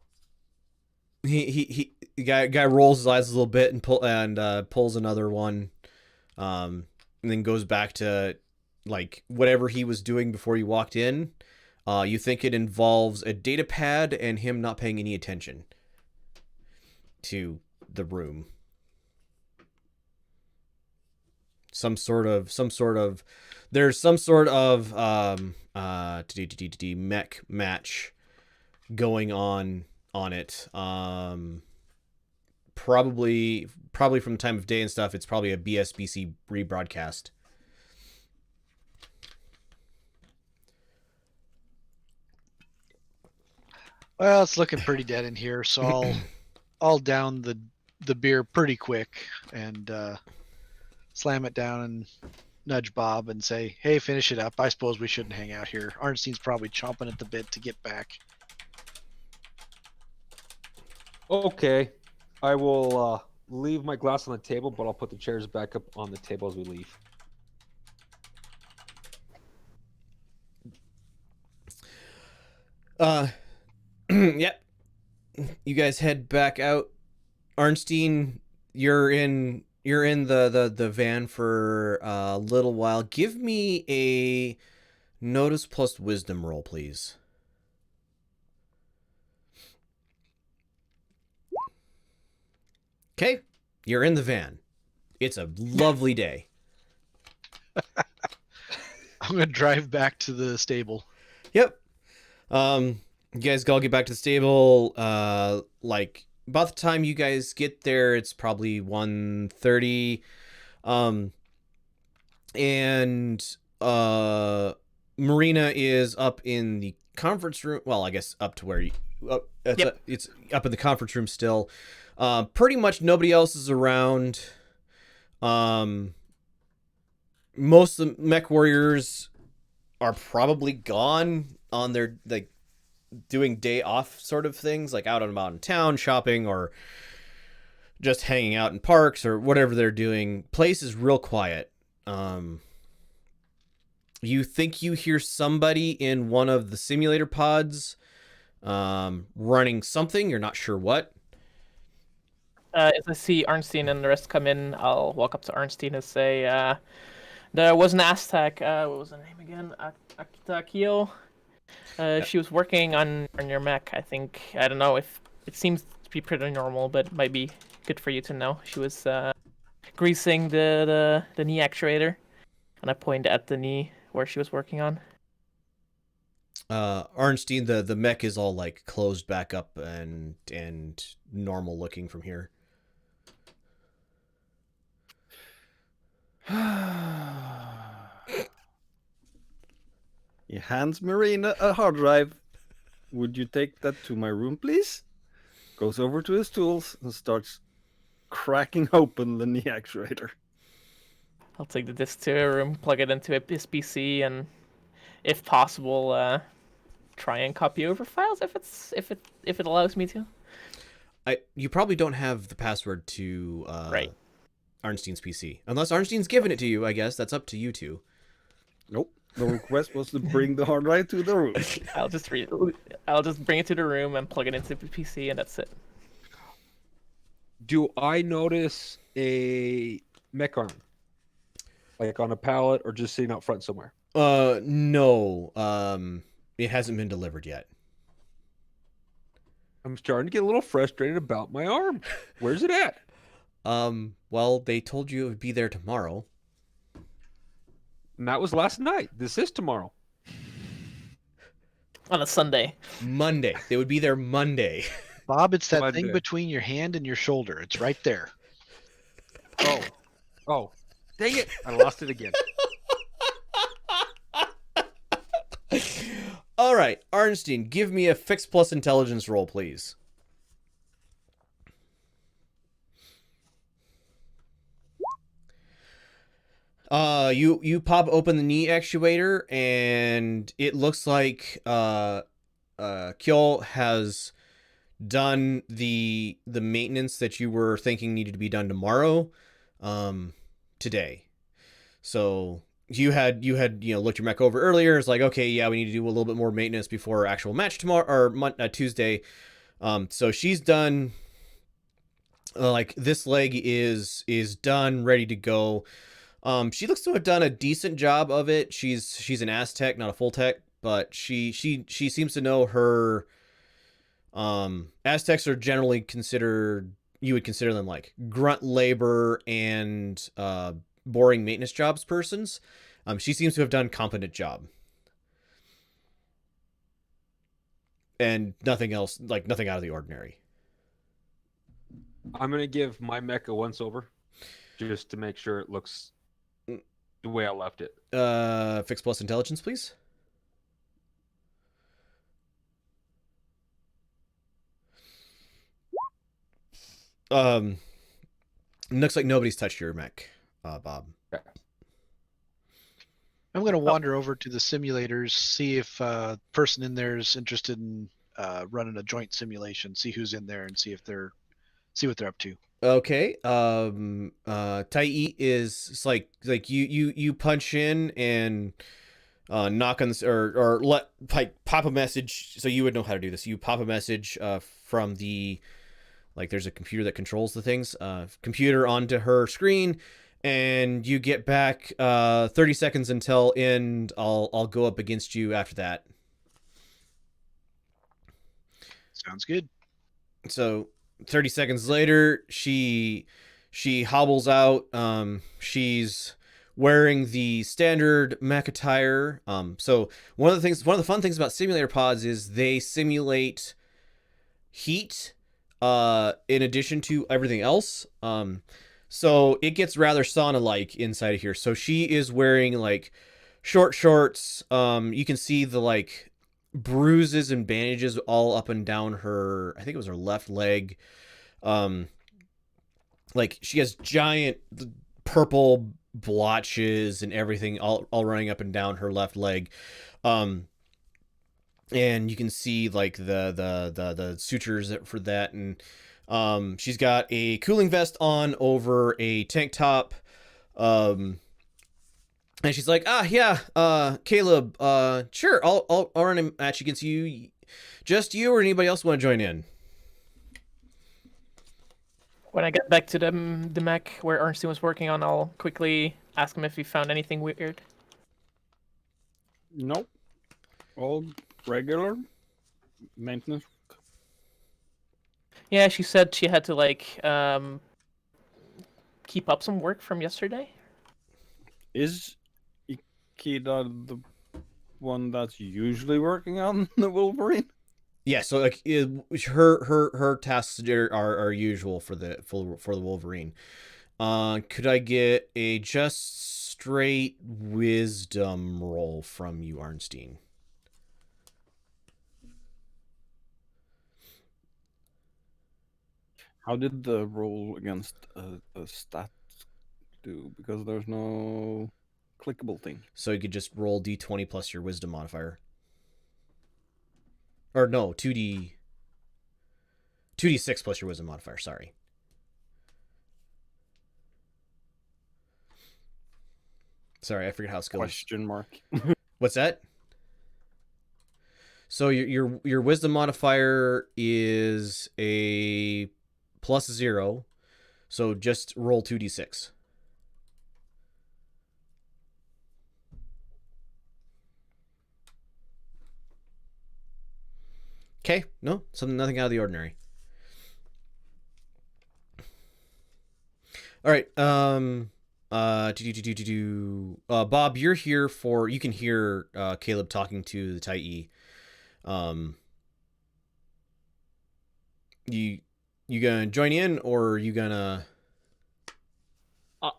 The guy rolls his eyes a little bit and pulls another one, and then goes back to like whatever he was doing before you walked in. You think it involves a data pad and him not paying any attention to the room. There's some sort of mech match going on it. Probably from the time of day and stuff, it's probably a BSBC rebroadcast. Well, it's looking pretty dead in here, so I'll down the beer pretty quick and slam it down and nudge Bob and say, "Hey, finish it up. I suppose we shouldn't hang out here. Arnstein's probably chomping at the bit to get back." Okay. I will leave my glass on the table, but I'll put the chairs back up on the table as we leave. Yep. You guys head back out. Arnstein, you're in the van for a little while. Give me a notice plus wisdom roll, please. Okay, you're in the van. It's a lovely day. I'm gonna drive back to the stable. Yep. You guys all get back to the stable. Like about the time you guys get there, it's probably 1:30. And Marina is up in the conference room. Well, I guess up to where you. It's up in the conference room still. Pretty much nobody else is around. Most of the mech warriors are probably gone on their like doing day off sort of things, like out and about in town shopping or just hanging out in parks or whatever they're doing. Place is real quiet. You think you hear somebody in one of the simulator pods running something. You're not sure what. As I see Arnstein and the rest come in, I'll walk up to Arnstein and say, there was an Aztec, what was her name again? Akita Kyo. She was working on your mech, I think. I don't know if it seems to be pretty normal, but it might be good for you to know. She was greasing the knee actuator, and I pointed at the knee where she was working on. Arnstein, the mech is all like closed back up and normal looking from here. He hands Marina a hard drive. Would you take that to my room, please? Goes over to his tools and starts cracking open the knee actuator. I'll take the disc to a room, plug it into his PC, and if possible, try and copy over files if it allows me to. You probably don't have the password to right. Arnstein's PC, unless Arnstein's given it to you. I guess that's up to you two. Nope. The request was to bring the hard drive to the room. I'll just bring it to the room and plug it into the PC, and that's it. Do I notice a mech arm, like on a pallet or just sitting out front somewhere? No. It hasn't been delivered yet. I'm starting to get a little frustrated about my arm. Where's it at? Well, they told you it would be there tomorrow. And that was last night. This is tomorrow. On a Sunday. Monday. They would be there Monday. Bob, it's that Monday. thing between your hand and your shoulder. It's right there. Oh, dang it! I lost it again. All right, Arnstein, give me a fix plus intelligence roll, please. You pop open the knee actuator, and it looks like Kjol has done the maintenance that you were thinking needed to be done tomorrow, today. So you had looked your mech over earlier. It's like, okay, yeah, we need to do a little bit more maintenance before our actual match tomorrow or Tuesday. So she's done. Like this leg is done, ready to go. She looks to have done a decent job of it. She's an Aztec, not a full tech, but she seems to know her. Aztecs are generally considered, you would consider them like grunt labor and boring maintenance jobs persons. She seems to have done competent job. And nothing else, like nothing out of the ordinary. I'm gonna give my mech a once over, just to make sure it looks the way I left it. Fix plus intelligence, please. Looks like nobody's touched your mech, Bob. I'm going to wander over to the simulators, see if a person in there is interested in running a joint simulation, see who's in there, and see what they're up to. Okay. Tai is it's like you punch in and knock on this or let like pop a message. So you would know how to do this. You pop a message from the, like, there's a computer that controls the things, computer onto her screen, and you get back 30 seconds until end. I'll go up against you after that. Sounds good. So 30 seconds later, she hobbles out. She's wearing the standard mech attire. So one of the fun things about simulator pods is they simulate heat in addition to everything else. So it gets rather sauna-like inside of here. So she is wearing like short shorts. You can see the like bruises and bandages all up and down her, I think it was her left leg. Like she has giant purple blotches and everything all running up and down her left leg. And you can see like the sutures for that, and she's got a cooling vest on over a tank top. And she's like, Caleb, sure, I'll run a match against you. Just you or anybody else want to join in? When I get back to the mech where Ernstine was working on, I'll quickly ask him if he found anything weird. Nope. All regular maintenance. Yeah, she said she had to like keep up some work from yesterday. Is Ikeda the one that's usually working on the Wolverine? Yeah, so like her tasks are usual for the Wolverine. Could I get a just straight wisdom roll from you, Arnstein? How did the roll against a stat do? Because there's no clickable thing. So you could just roll d20 plus your wisdom modifier. Or no, 2d6 plus your wisdom modifier, sorry. Sorry, I forget how skills. Question mark. What's that? So your wisdom modifier is a +0. So just roll 2d6. Okay, no, nothing out of the ordinary. All right, Bob, you're here for, you can hear Caleb talking to the Tai. You gonna join in, or are you gonna?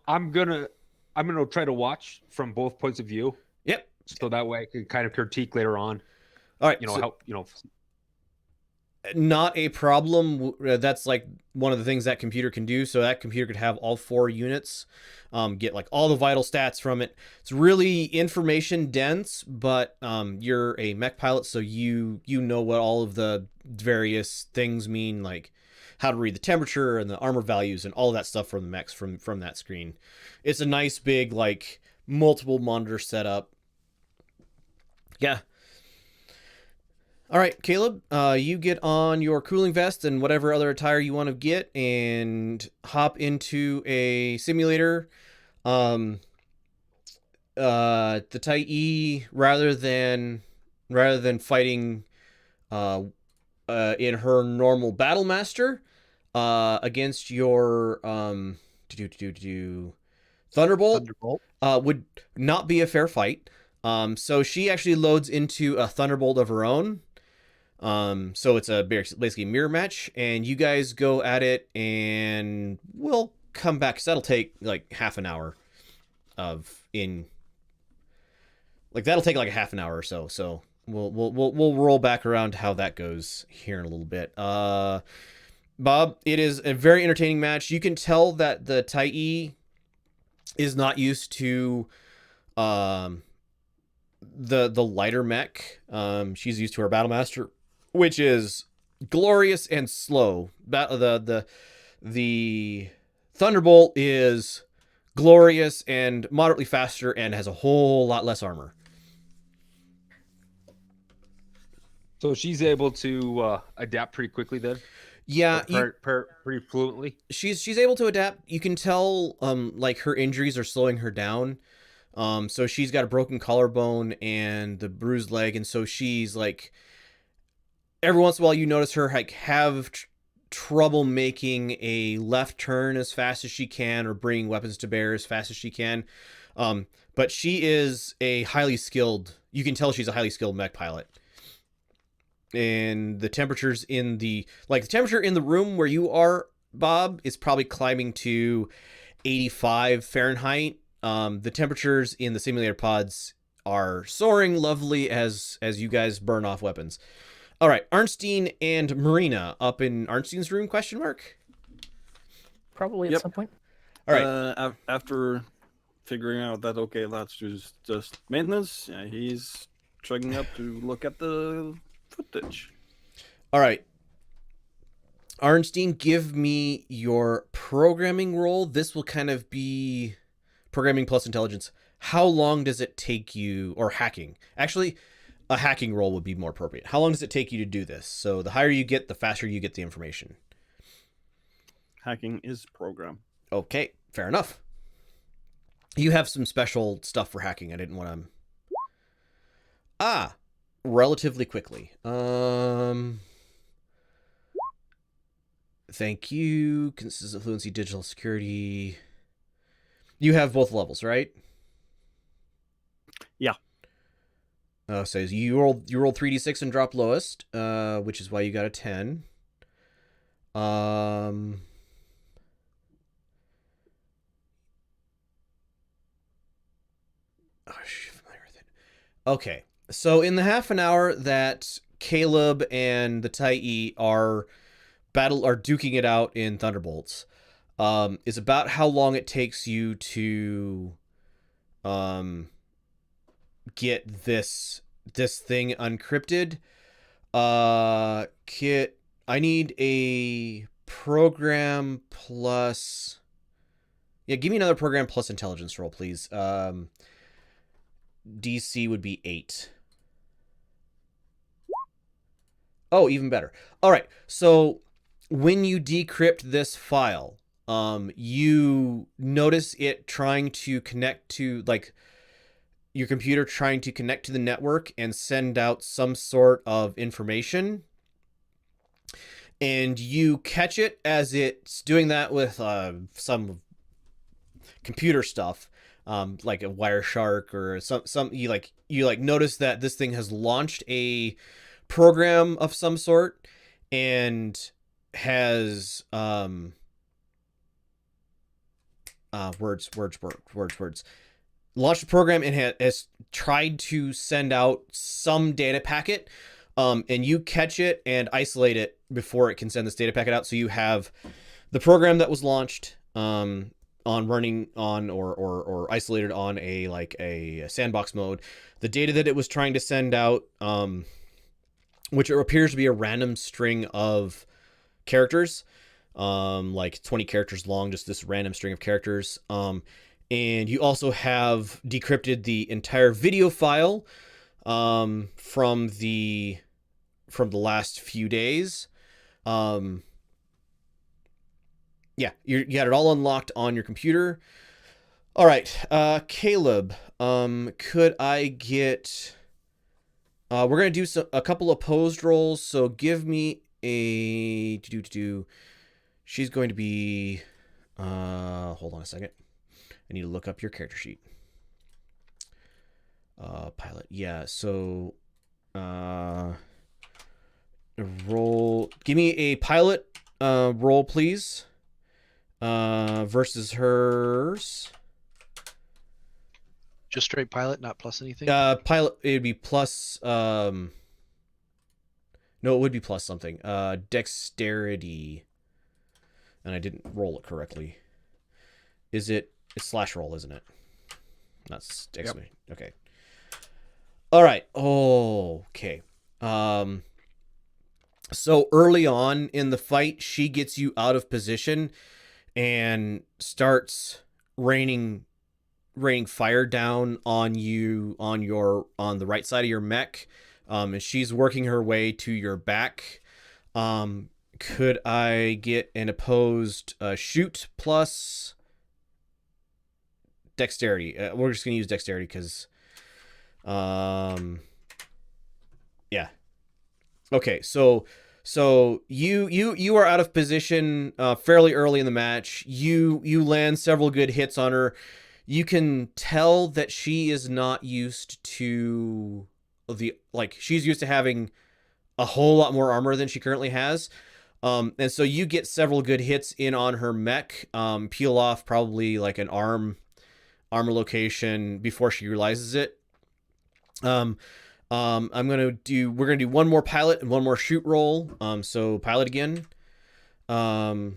I'm gonna try to watch from both points of view, Yep. so that way I can kind of critique later on. All right. You know so- how not a problem. That's like one of the things that computer can do. So that computer could have all 4 units, get like all the vital stats from it. It's really information dense, but you're a mech pilot, so you know what all of the various things mean, like how to read the temperature and the armor values and all of that stuff from the mechs from that screen. It's a nice big like multiple monitor setup. Yeah. All right, Caleb, you get on your cooling vest and whatever other attire you want to get and hop into a simulator. The Tai E, rather than fighting in her normal battle master against your Thunderbolt, would not be a fair fight. So she actually loads into a Thunderbolt of her own. So it's a basically a mirror match, and you guys go at it, and we'll come back, because that'll take like half an hour that'll take like a half an hour or so. So we'll roll back around to how that goes here in a little bit. Bob, it is a very entertaining match. You can tell that the Tai E is not used to the lighter mech. She's used to her battle master, which is glorious and slow. The Thunderbolt is glorious and moderately faster and has a whole lot less armor. So she's able to adapt pretty quickly then. Yeah, pretty fluently. She's able to adapt. You can tell like her injuries are slowing her down. So she's got a broken collarbone and the bruised leg, and so she's like, every once in a while you notice her like have trouble making a left turn as fast as she can or bringing weapons to bear as fast as she can. But she is a highly skilled, you can tell she's a highly skilled mech pilot. And the temperatures in the temperature in the room where you are, Bob, is probably climbing to 85 Fahrenheit. The temperatures in the simulator pods are soaring lovely as you guys burn off weapons. All right, Arnstein and Marina up in Arnstein's room, question mark? Probably at some point. All right. After figuring out that, okay, that's just maintenance, he's chugging up to look at the footage. All right. Arnstein, give me your programming roll. This will kind of be programming plus intelligence. How long does it take you, or hacking? Actually, a hacking roll would be more appropriate. How long does it take you to do this? So the higher you get, the faster you get the information. Hacking is program. Okay, fair enough. You have some special stuff for hacking. I didn't want to... relatively quickly. Thank you. Consistent fluency, digital security. You have both levels, right? Yeah. So you rolled 3d6 and dropped lowest, which is why you got a 10. Familiar with it. Okay. So in the half an hour that Caleb and the Tai are duking it out in Thunderbolts, is about how long it takes you to get this thing uncrypted. Kit, I need a program plus... Yeah, give me another program plus intelligence roll, please. DC would be 8. Oh, even better. All right. So when you decrypt this file, you notice it trying to connect to, like, your computer trying to connect to the network and send out some sort of information. And you catch it as it's doing that with some computer stuff, like a Wireshark or some you notice that this thing has launched a program of some sort and has words. Launched the program and has tried to send out some data packet, and you catch it and isolate it before it can send this data packet out. So you have the program that was launched on running on or isolated on a sandbox mode, the data that it was trying to send out, which appears to be a random string of characters, like 20 characters long, just this random string of characters. And you also have decrypted the entire video file from the last few days. Yeah, you got it all unlocked on your computer. All right, Caleb, could I get... we're going to do a couple opposed rolls, so give me a... She's going to be... hold on a second. I need to look up your character sheet. Pilot. Yeah, so roll. Give me a pilot roll, please. Versus hers. Just straight pilot, not plus anything. Pilot, it'd be plus no, it would be plus something. Dexterity. And I didn't roll it correctly. Is it... It's slash roll, isn't it? That's dexterity. Yep. Okay. All right. Okay. So early on in the fight, she gets you out of position and starts raining fire down on you on the right side of your mech. And she's working her way to your back. Could I get an opposed shoot plus dexterity? We're just gonna use dexterity because yeah. Okay, so you are out of position fairly early in the match. You land several good hits on her. You can tell that she is not used to she's used to having a whole lot more armor than she currently has. And so you get several good hits in on her mech, peel off probably like an armor location before she realizes it. We're gonna do one more pilot and one more shoot roll. So pilot again. But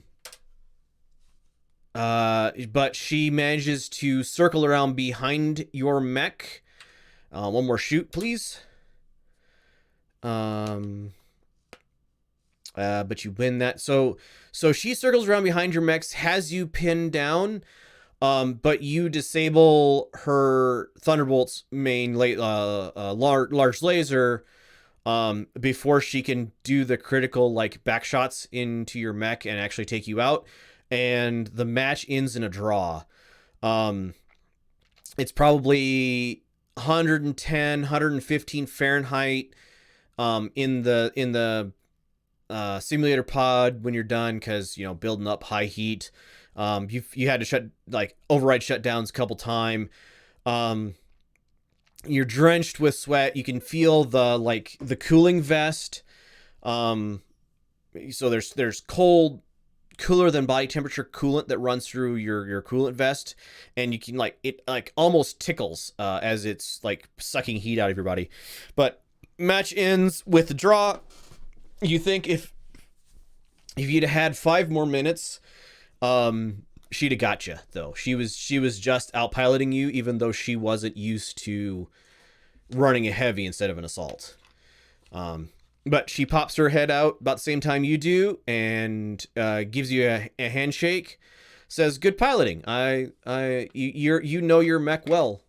she manages to circle around behind your mech. One more shoot, please. But you win that. So she circles around behind your mechs, has you pinned down. But you disable her Thunderbolt's main large laser before she can do the critical back shots into your mech and actually take you out. And the match ends in a draw. It's probably 110, 115 Fahrenheit in the simulator pod when you're done, because building up high heat. You had to override shutdowns a couple times. You're drenched with sweat. You can feel the cooling vest. So there's cold, cooler than body temperature coolant that runs through your coolant vest, and you can it almost tickles as it's sucking heat out of your body. But match ends with a draw. You think if you'd had 5 more minutes, she'd have got you, though. She was just outpiloting you, even though she wasn't used to running a heavy instead of an assault. But she pops her head out about the same time you do, and gives you a handshake. Says, "Good piloting. You know your mech well."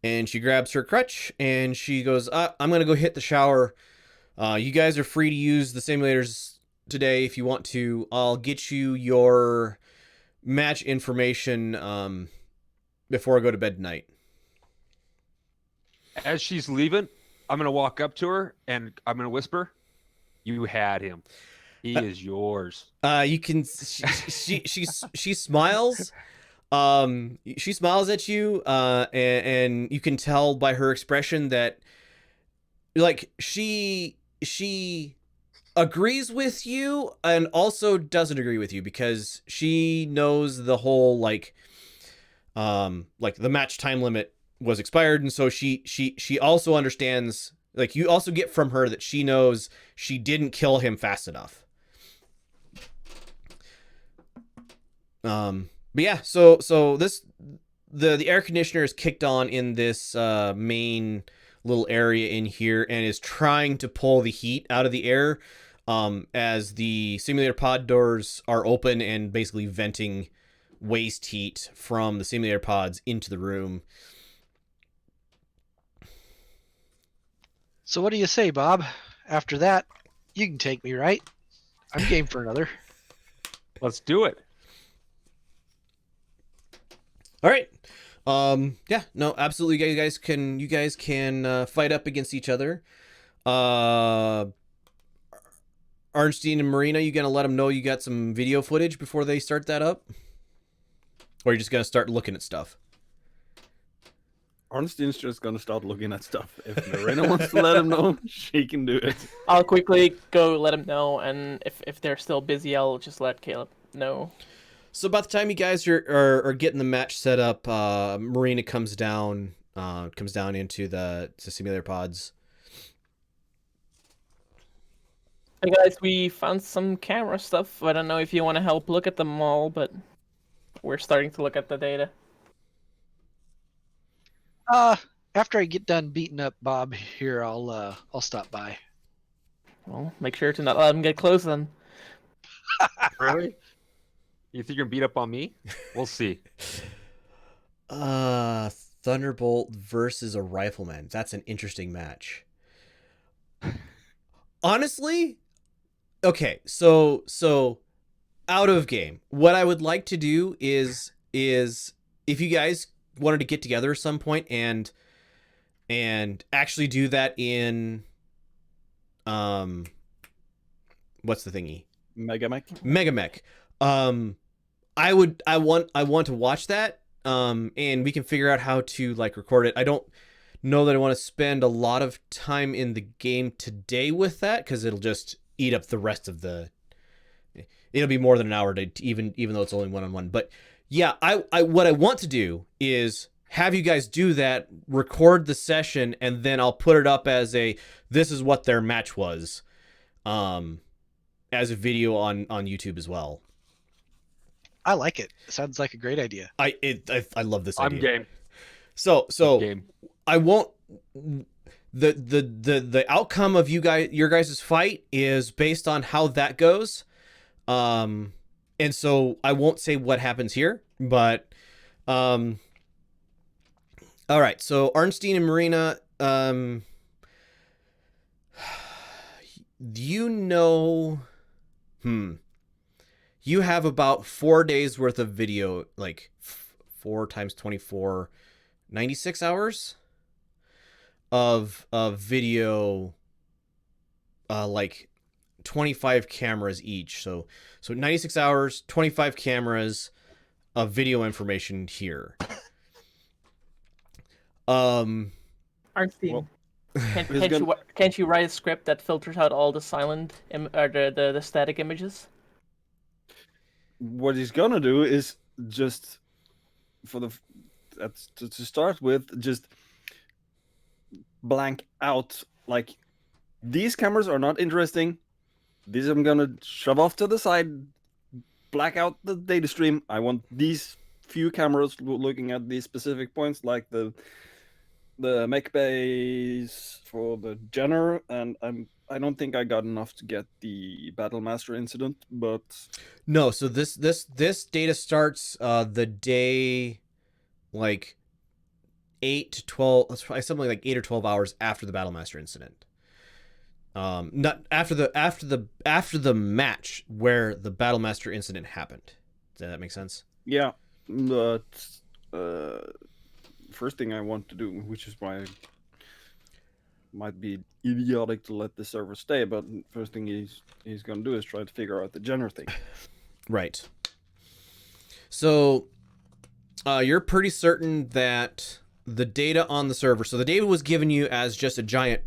And she grabs her crutch and she goes, "I'm gonna go hit the shower. You guys are free to use the simulators today if you want to. I'll get you your match information before I go to bed tonight." As she's leaving, I'm going to walk up to her and I'm going to whisper, "You had him. He is yours." You can... She smiles. She smiles at you, and you can tell by her expression that, she agrees with you and also doesn't agree with you because she knows the whole like the match time limit was expired, and so she also understands, like, you also get from her that she knows she didn't kill him fast enough. But yeah, so this the air conditioner is kicked on in this main little area in here and is trying to pull the heat out of the air as the simulator pod doors are open and basically venting waste heat from the simulator pods into the room. So what do you say, Bob? After that, you can take me, right? I'm game for another. Let's do it. All right. Yeah, no, absolutely. You guys can fight up against each other. Arnstein and Marina, you gonna let them know you got some video footage before they start that up? Or you're just gonna start looking at stuff? Arnstein's just gonna start looking at stuff. If Marina wants to let him know, she can do it. I'll quickly go let him know, and if they're still busy, I'll just let Caleb know. So by the time you guys are getting the match set up, Marina comes down into the simulator pods. Hey guys, we found some camera stuff. I don't know if you want to help look at them all, but we're starting to look at the data. After I get done beating up Bob here, I'll stop by. Well, make sure to not let him get close then. Really? You think you're gonna beat up on me? We'll see. Thunderbolt versus a rifleman. That's an interesting match. Honestly, okay, so out of game, what I would like to do is if you guys wanted to get together at some point and actually do that in what's the thingy? Megamech. I want to watch that, and we can figure out how to like record it. I don't know that I want to spend a lot of time in the game today with that because it'll just eat up the rest of the. It'll be more than an hour to even though it's only one-on-one. But yeah, I what I want to do is have you guys do that, record the session, and then I'll put it up as this is what their match was, as a video on YouTube as well. I like it. Sounds like a great idea. I love this idea. I'm game. So Game. I won't. The outcome of your guys' fight is based on how that goes, and so I won't say what happens here. But all right. So Arnstein and Marina, you know, you have about 4 days worth of video, like 4 times 24, 96 hours of video, like 25 cameras each. So 96 hours, 25 cameras of video information here. Arnstein, Well, can't you write a script that filters out all the silent or the static images? What he's gonna do is just to start with, just blank out, like, these cameras are not interesting. These I'm gonna shove off to the side, black out the data stream. I want these few cameras looking at these specific points, like the mech bays for the Jenner, and I don't think I got enough to get the Battlemaster incident, but No, so this data starts the day, like 8 to 12. That's probably something like 8 or 12 hours after the Battlemaster incident. Not after the match where the Battlemaster incident happened. Does that make sense? yeah, but first thing I want to do, which is why it might be idiotic to let the server stay, but first thing he's gonna do is try to figure out the Jenner thing. Right. So you're pretty certain that the data on the server, so the data was given you as just a giant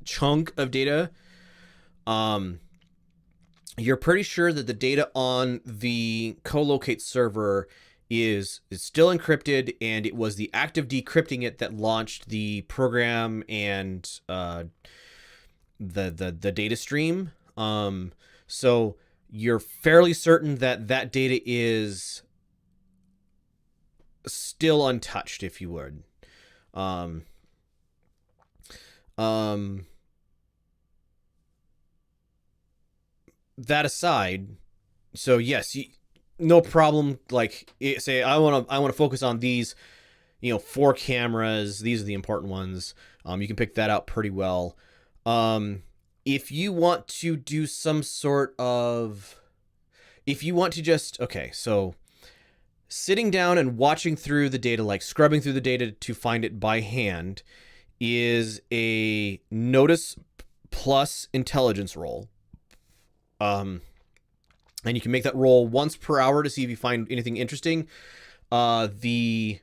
chunk of data. you're pretty sure that the data on the co-locate server is still encrypted, and it was the act of decrypting it that launched the program and the data stream. So you're fairly certain that that data is still untouched, if you would. That aside, so yes, no problem. Like, say I want to focus on these, 4 cameras. These are the important ones. You can pick that out pretty well. If you want to do some sort of, if you want to just, okay, so sitting down and watching through the data, like scrubbing through the data to find it by hand, is a notice plus intelligence roll. And you can make that roll once per hour to see if you find anything interesting. It's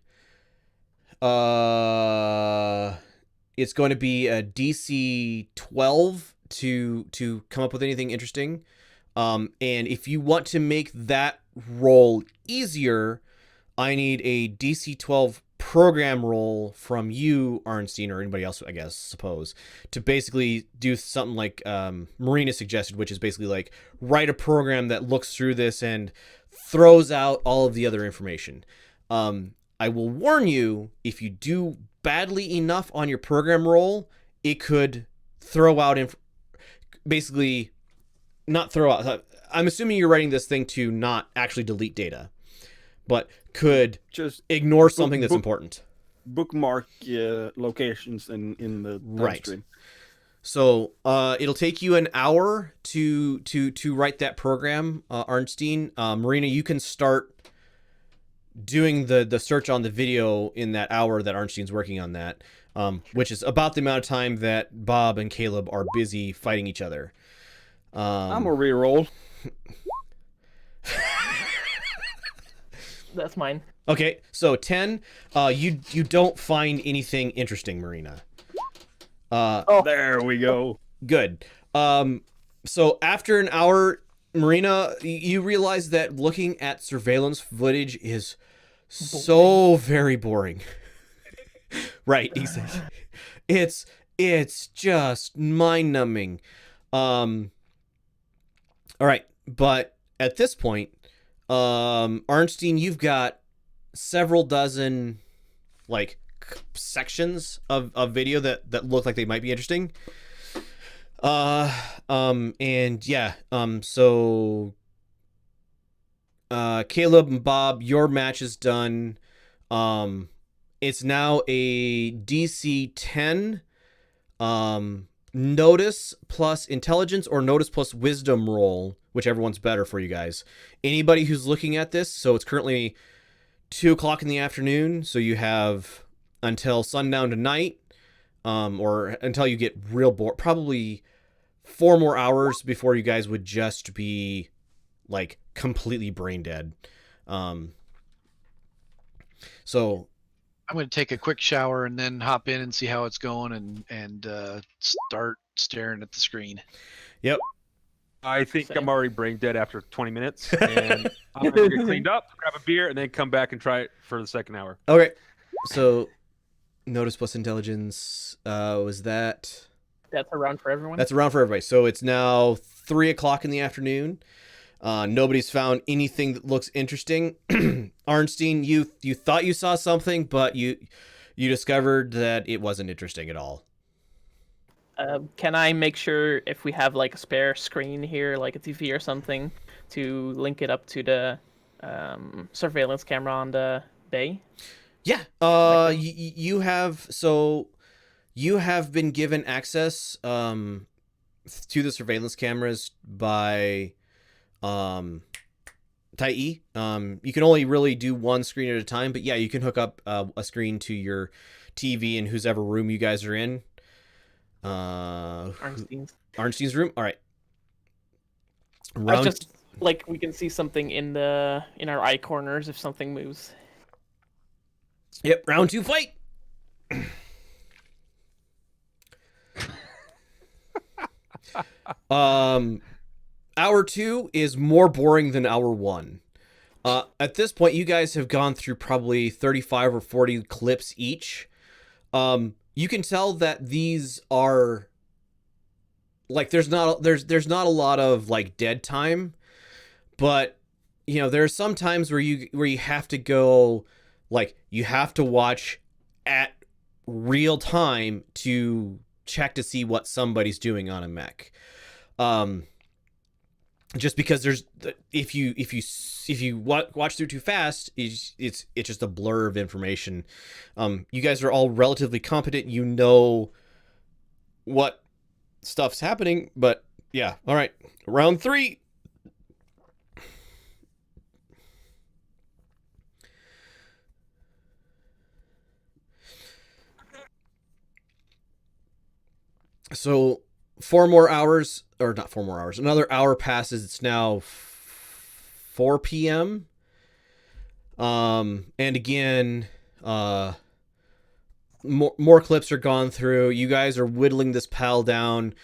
going to be a DC 12 to come up with anything interesting. And if you want to make that roll easier, I need a DC 12 program roll from you, Arnstein, or anybody else, I suppose, to basically do something like Marina suggested, which is basically like write a program that looks through this and throws out all of the other information. I will warn you, if you do badly enough on your program roll, it could throw out basically not throw out. I'm assuming you're writing this thing to not actually delete data, but could Just ignore something that's important. Bookmark locations in the Right. downstream. So it'll take you an hour to write that program, Arnstein. Marina, you can start doing the search on the video in that hour that Arnstein's working on that, which is about the amount of time that Bob and Caleb are busy fighting each other. I'm a reroll. That's mine. Okay, so 10. You don't find anything interesting, Marina. There we go. Good. So after an hour, Marina, you realize that looking at surveillance footage is so very boring. Right, exactly. It's just mind-numbing. All right, but at this point, Arnstein, you've got several dozen like sections of video that look like they might be interesting. And yeah, so Caleb and Bob, your match is done. It's now a DC 10 notice plus intelligence or notice plus wisdom roll, whichever one's better for you guys. Anybody who's looking at this, so it's currently 2:00 in the afternoon, so you have until sundown tonight, or until you get real bored, probably 4 more hours before you guys would just be like completely brain dead. So I'm going to take a quick shower and then hop in and see how it's going and start staring at the screen. Yep. I think Same. I'm already brain dead after 20 minutes, and I'm going to get cleaned up, grab a beer, and then come back and try it for the second hour. Okay. So notice plus intelligence was that. That's a round for everyone. That's around for everybody. So it's now 3:00 in the afternoon. Nobody's found anything that looks interesting. Arnstein, you thought you saw something, but you discovered that it wasn't interesting at all. Can I make sure if we have like a spare screen here, like a TV or something, to link it up to the surveillance camera on the bay? Yeah. You have been given access to the surveillance cameras by Tai. You can only really do one screen at a time, but yeah, you can hook up a screen to your TV in whosever room you guys are in. Arnstein's room. All right. Just like we can see something in our eye corners if something moves. Yep. Round 2, fight. hour 2 is more boring than hour 1. At this point, you guys have gone through probably 35 or 40 clips each. You can tell that these are like there's not a lot of like dead time, but you know, there are some times where you have to go, like you have to watch at real time to check to see what somebody's doing on a mech. Just because there's if you watch through too fast, it's just a blur of information. You guys are all relatively competent. You know what stuff's happening, but yeah. All right, round 3. So 4 more hours, or not 4 more hours, another hour passes. It's now 4 p.m. And again, more clips are gone through. You guys are whittling this pile down.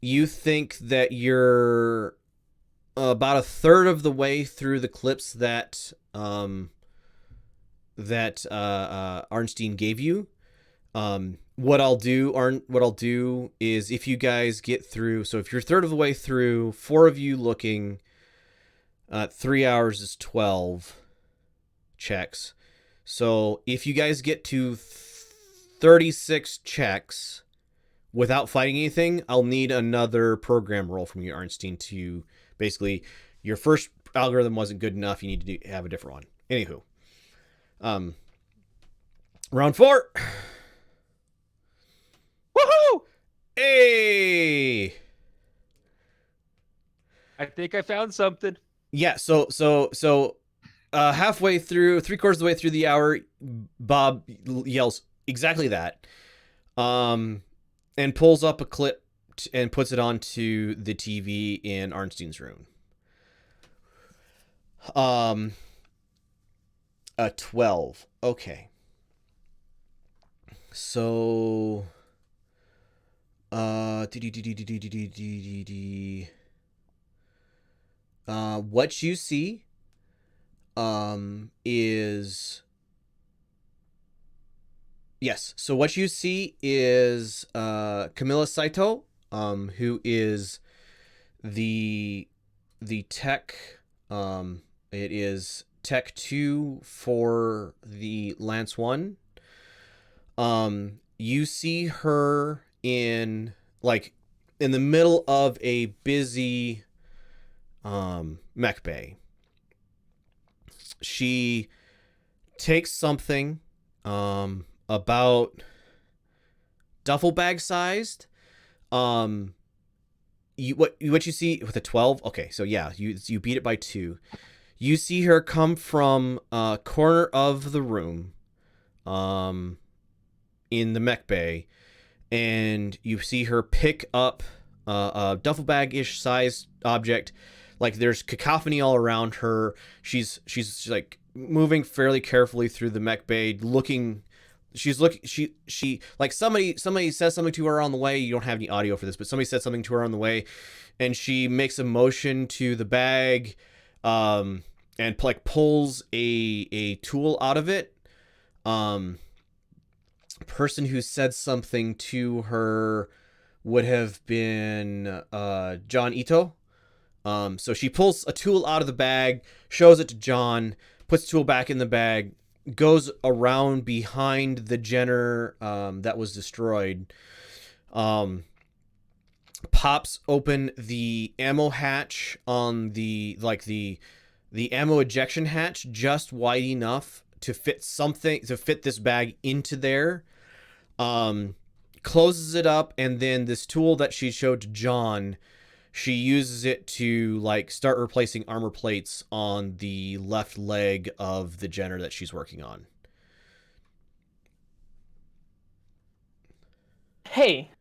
You think that you're about a third of the way through the clips that Arnstein gave you. What I'll do is, if you guys get through, so if you're a third of the way through, 4 of you looking, 3 hours is 12 checks. So if you guys get to 36 checks without fighting anything, I'll need another program roll from you, Arnstein, to basically, your first algorithm wasn't good enough. You need to have a different one. Anywho, round 4. Woohoo! Hey! I think I found something. Yeah, so halfway through, 3/4 of the way through the hour, Bob yells exactly that, and pulls up a clip and puts it onto the TV in Arnstein's room. 12. Okay. So what you see is, yes, so what you see is Camilla Saito, who is the tech, it is tech 2 for the Lance 1. You see her in the middle of a busy mech bay. She takes something about duffel bag sized. What you see with a 12? Okay, so yeah, you beat it by 2. You see her come from a corner of the room in the mech bay, and you see her pick up a duffel bag-ish sized object. Like, there's cacophony all around her. She's like moving fairly carefully through the mech bay, looking. She's looking. She like somebody says something to her on the way. You don't have any audio for this, but somebody said something to her on the way, and she makes a motion to the bag, and like pulls a tool out of it. Person who said something to her would have been John Ito. So she pulls a tool out of the bag, shows it to John, puts the tool back in the bag, goes around behind the Jenner that was destroyed, pops open the ammo hatch on the ammo ejection hatch just wide enough to fit this bag into there. Closes it up, and then this tool that she showed to John, she uses it to like start replacing armor plates on the left leg of the Jenner that she's working on. Hey,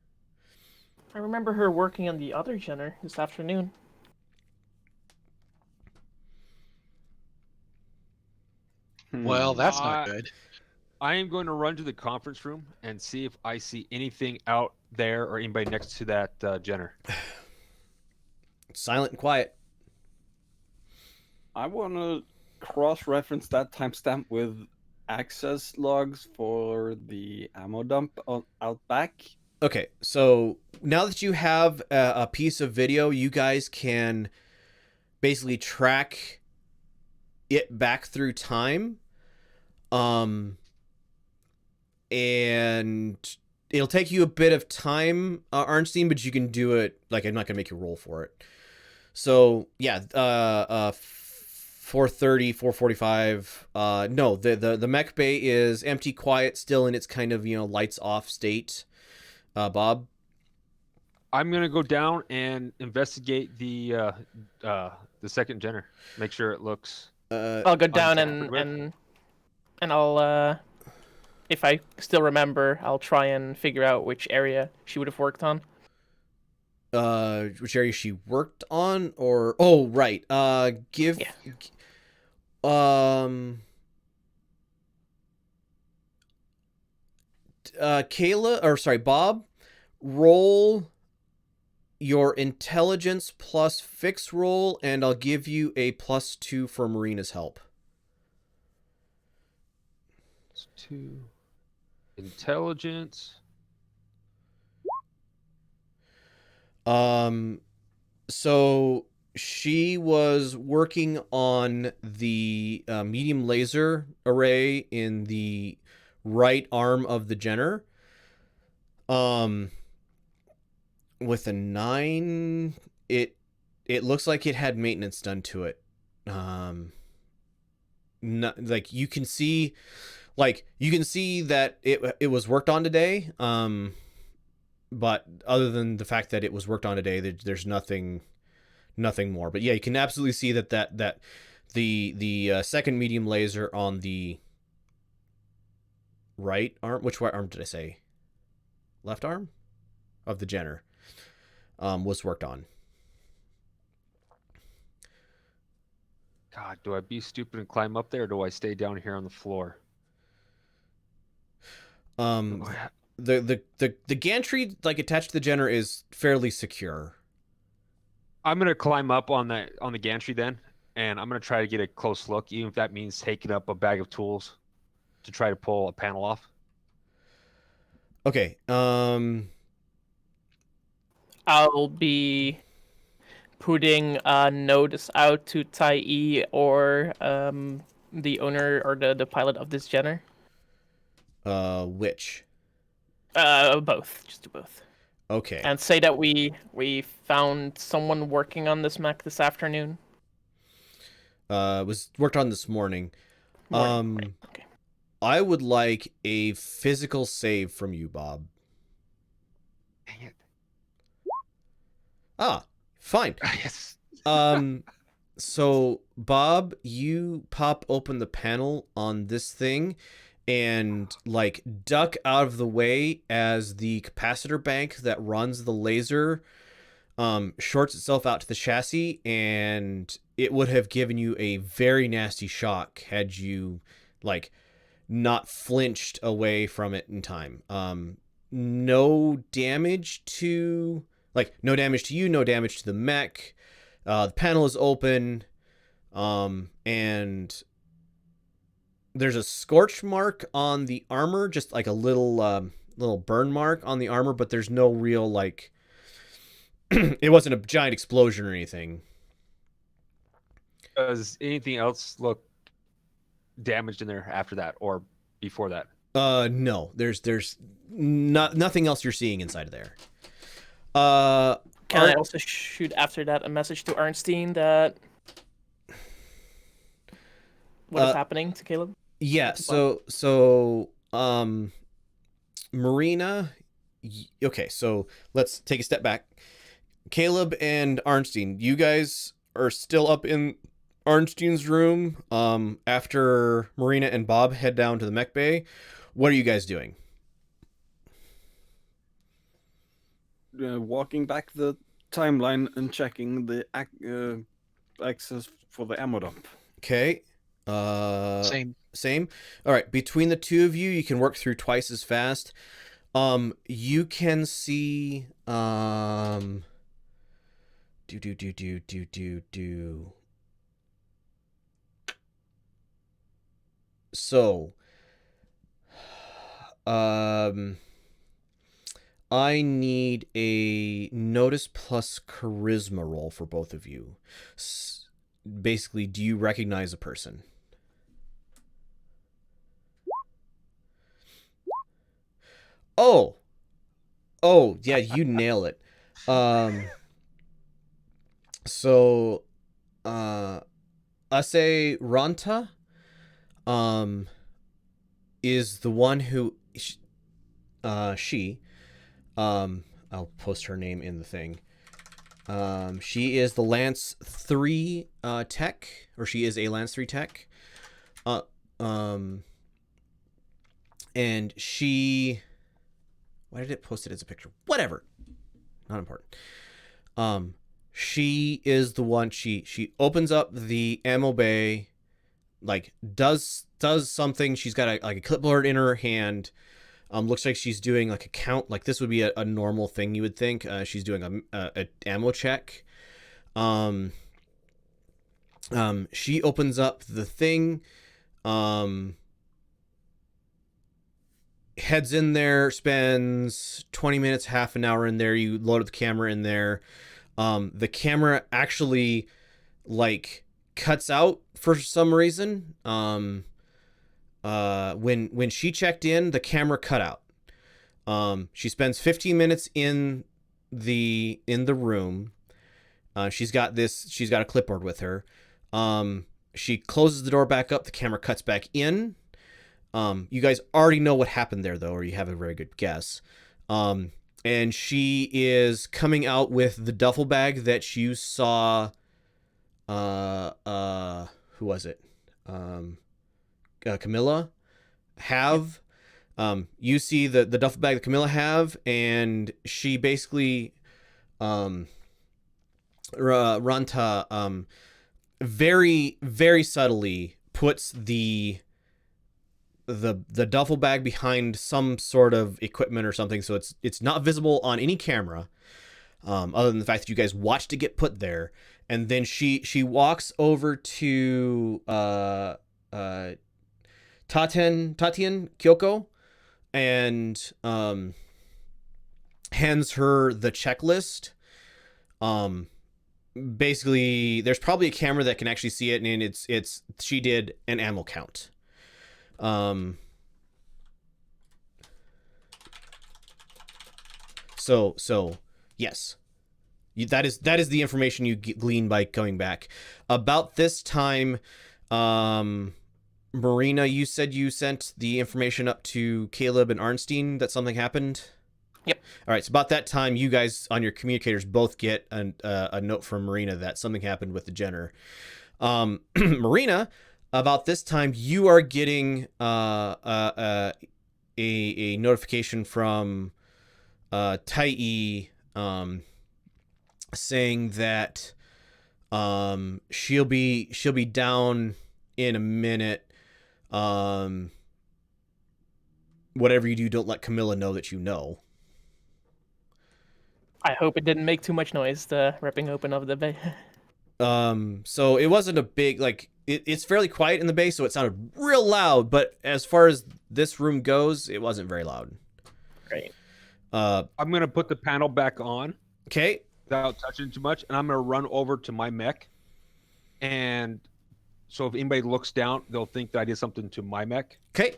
I remember her working on the other Jenner this afternoon. Well, that's not good. I am going to run to the conference room and see if I see anything out there or anybody next to that Jenner. Silent and quiet. I want to cross-reference that timestamp with access logs for the ammo dump out back. Okay, so now that you have a piece of video, you guys can basically track it back through time. And it'll take you a bit of time, Arnstein, but you can do it. Like, I'm not gonna make you roll for it. So yeah, 4:30, 4:45. No, the mech bay is empty, quiet, still in its kind of lights off state. Bob. I'm gonna go down and investigate the second Jenner. Make sure it looks. I'll go down untampered with. and I'll if I still remember, I'll try and figure out which area she would have worked on. Which area she worked on, or right. Give. Yeah. Kayla, or sorry, Bob, roll your intelligence plus fix roll, and I'll give you a +2 for Marina's help. 2 intelligence. So she was working on the medium laser array in the right arm of the Jenner. With a 9, it looks like it had maintenance done to it. Not, like you can see that it was worked on today. But other than the fact that it was worked on today, there's nothing more. But yeah, you can absolutely see that the second medium laser on the right arm, which arm did I say? Left arm of the Jenner, was worked on. God, do I be stupid and climb up there, or do I stay down here on the floor? The gantry attached to the Jenner is fairly secure. I'm gonna climb up on the gantry then, and I'm gonna try to get a close look, even if that means taking up a bag of tools to try to pull a panel off. Okay. I'll be putting a notice out to Tai or the owner or the pilot of this Jenner. Which? Both. Just do both. Okay. And say that we found someone working on this mech this afternoon. Was worked on this morning. Right. Okay. I would like a physical save from you, Bob. Dang it. Ah, fine. Yes. So Bob, you pop open the panel on this thing and duck out of the way as the capacitor bank that runs the laser shorts itself out to the chassis, and it would have given you a very nasty shock had you not flinched away from it in time. No damage to no damage to you, no damage to the mech. The panel is open, and there's a scorch mark on the armor, just like a little burn mark on the armor, but there's no real it wasn't a giant explosion or anything. Does anything else look damaged in there after that or before that? No, there's nothing else you're seeing inside of there. Can I also shoot after that a message to Arnstein that what is happening to Caleb? Yeah, so Marina, okay, so let's take a step back. Caleb and Arnstein, you guys are still up in Arnstein's room after Marina and Bob head down to the mech bay. What are you guys doing? Walking back the timeline and checking the access for the ammo dump. Okay. Same. All right. Between the two of you, you can work through twice as fast. You can see Do. So, I need a notice plus charisma roll for both of you. Basically, do you recognize a person? Oh, yeah, you nail it. So, Ase Ranta, is the one who, I'll post her name in the thing. She is the Lance 3 tech, or she is a Lance 3 tech. And she, why did it post it as a picture? Whatever, not important. She is the one. She opens up the ammo bay, like does something. She's got a clipboard in her hand. Looks like she's doing like a count. Like this would be a normal thing you would think. She's doing a ammo check. She opens up the thing. Heads in there, spends 20 minutes, half an hour in there. You load up the camera in there. The camera actually like cuts out for some reason. When she checked in, the camera cut out. She spends 15 minutes in the room. She's got a clipboard with her. She closes the door back up, the camera cuts back in. You guys already know what happened there though, or you have a very good guess. And she is coming out with the duffel bag that you saw. Who was it? Camilla have. You see the duffel bag that Camilla have, and she basically, Ranta, very, very subtly puts the duffel bag behind some sort of equipment or something, so it's not visible on any camera, other than the fact that you guys watched it get put there. And then she walks over to Tatian Kyoko and hands her the checklist. Basically, there's probably a camera that can actually see it, and it's she did an ammo count. So yes, that is the information you glean by going back. About this time, Marina, you said you sent the information up to Caleb and Arnstein that something happened. Yep. All right. So about that time, you guys on your communicators both get a note from Marina that something happened with the Jenner. Marina, about this time, you are getting a notification from Tai saying that she'll be down in a minute. Whatever you do, don't let Camilla know that you know. I hope it didn't make too much noise, the ripping open of the bay. So it wasn't a big, like, it's fairly quiet in the bay, so it sounded real loud, but as far as this room goes, it wasn't very loud. Great. I'm gonna put the panel back on Okay. without touching too much, and I'm gonna run over to my mech. And so if anybody looks down, they'll think that I did something to my mech. Okay.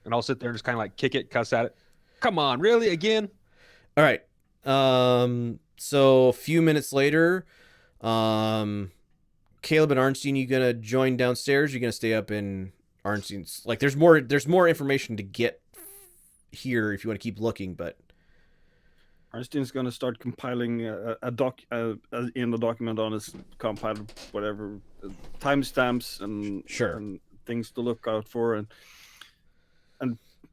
And I'll sit there and just kind of like kick it, cuss at it. Come on, really? Again? All right. So a few minutes later, Caleb and Arnstein, you gonna join downstairs? You gonna stay up in Arnstein's? Like, there's more information to get here if you want to keep looking, but Arnstein's going to start compiling in the document on his compile whatever timestamps and Sure. and things to look out for, and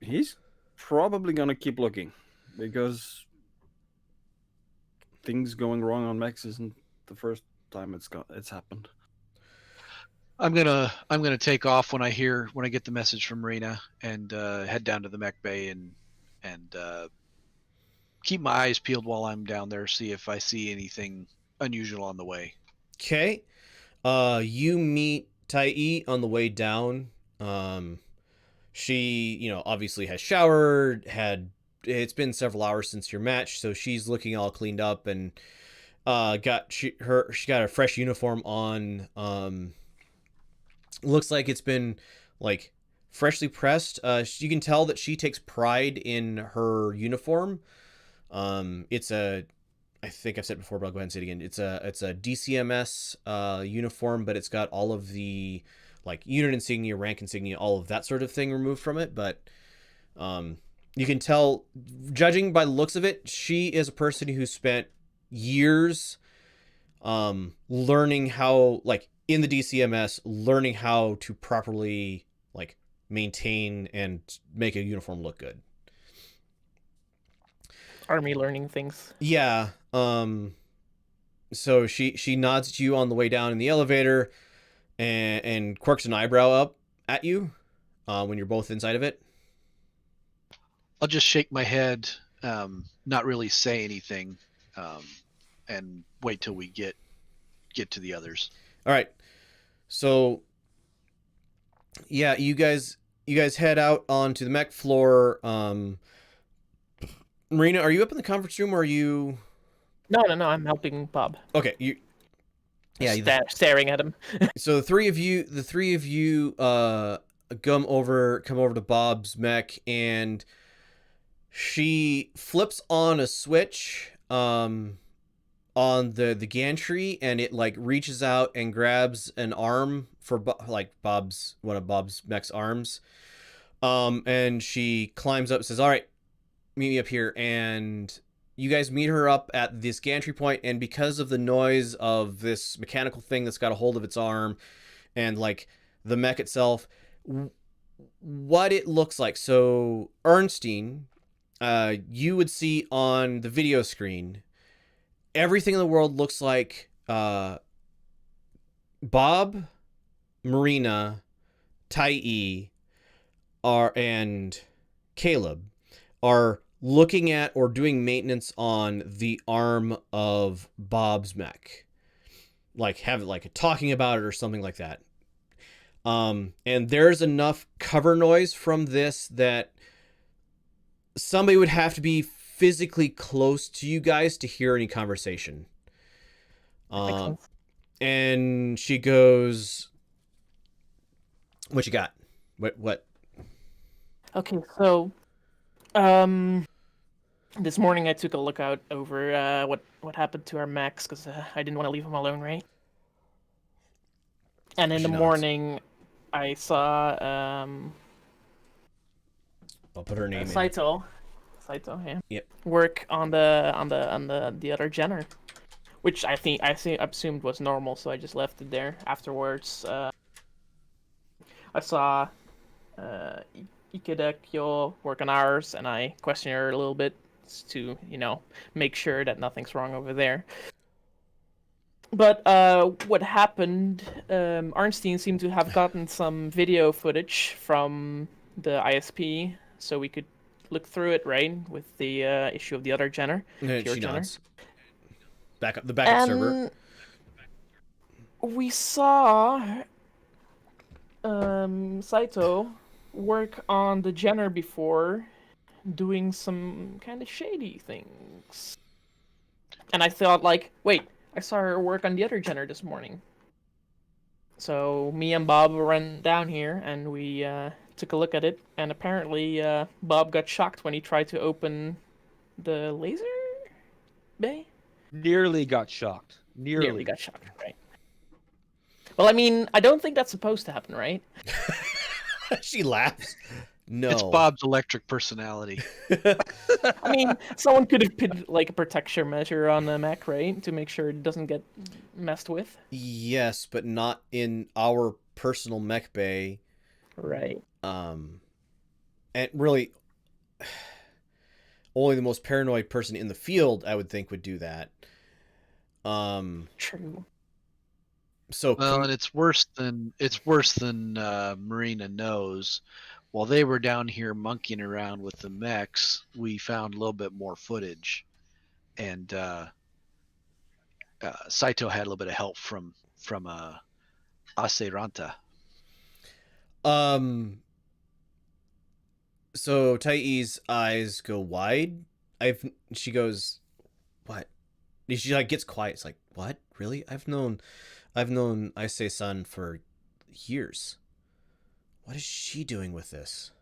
he's probably going to keep looking because things going wrong on mechs isn't the first time it's happened. I'm gonna take off when I get the message from Marina and head down to the mech bay and keep my eyes peeled while I'm down there, see if I see anything unusual on the way. Okay. You meet Tai on the way down. She, obviously has showered, it's been several hours since your match, so she's looking all cleaned up and she got a fresh uniform on. Looks like it's been like freshly pressed. You can tell that she takes pride in her uniform. I think I've said it before, but I'll go ahead and say it again. It's a DCMS uniform, but it's got all of the like unit insignia, rank insignia, all of that sort of thing removed from it. But you can tell, judging by the looks of it, she is a person who spent years learning how, like in the DCMS, learning how to properly like maintain and make a uniform look good. Army learning things. Yeah. So she nods at you on the way down in the elevator, and quirks an eyebrow up at you when you're both inside of it. I'll just shake my head, not really say anything, and wait till we get to the others. All right. So yeah, you guys head out onto the mech floor. Marina, are you up in the conference room or are you? No, I'm helping Bob. Okay, you. Yeah, Staring at him. So the three of you come over to Bob's mech, and she flips on a switch on the gantry, and it like reaches out and grabs an arm for one of Bob's mech's arms. And she climbs up and says, "All right, meet me up here." And you guys meet her up at this gantry point, and because of the noise of this mechanical thing that's got a hold of its arm and like the mech itself, what it looks like. So Ernstine, you would see on the video screen, everything in the world looks like Bob, Marina, Tai and Caleb are looking at or doing maintenance on the arm of Bob's mech, talking about it or something like that. And there's enough cover noise from this that somebody would have to be physically close to you guys to hear any conversation. And she goes, "What you got? What?" Okay, so this morning I took a look out over what happened to our mechs because I didn't want to leave them alone, right? And in the morning, I saw I'll put her name in. Saito, yeah. Yep. Work on the other Jenner, which I assumed was normal, so I just left it there. Afterwards, I saw Ikeda work on ours, and I questioned her a little bit to make sure that nothing's wrong over there. But what happened? Arnstein seemed to have gotten some video footage from the ISP, so we could look through it, right, with the issue of the other Jenner. She nods. The backup server. We saw Saito work on the Jenner before, doing some kind of shady things. And I thought, wait, I saw her work on the other Jenner this morning. So me and Bob ran down here and we took a look at it. And apparently Bob got shocked when he tried to open the laser bay. Nearly got shocked. Nearly got shocked, right? Well, I mean, I don't think that's supposed to happen, right? She laughs. No. It's Bob's electric personality. I mean, someone could have put a protection measure on the mech, right? To make sure it doesn't get messed with. Yes, but not in our personal mech bay. Right. And really, only the most paranoid person in the field, I would think, would do that. True. So and it's worse than Marina knows. While they were down here monkeying around with the mechs, we found a little bit more footage, and Saito had a little bit of help from Aseranta. So Tai's eyes go wide. She goes, what? She like gets quiet. It's like, what? Really? I've known Ise-san for years. What is she doing with this?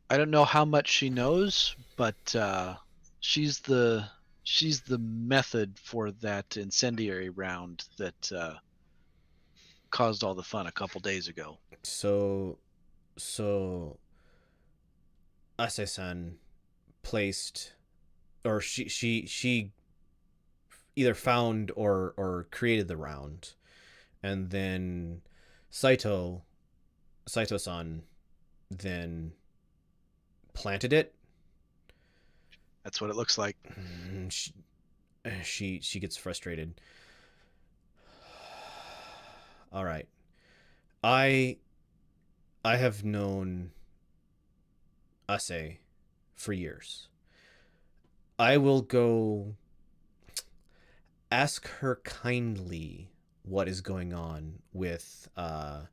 I don't know how much she knows, but she's the method for that incendiary round that caused all the fun a couple days ago. So Ase-san placed, or she either found or created the round, and then Saito-san then planted it. That's what it looks like. She gets frustrated. All right. I have known Ase for years. I will go ask her kindly what is going on with my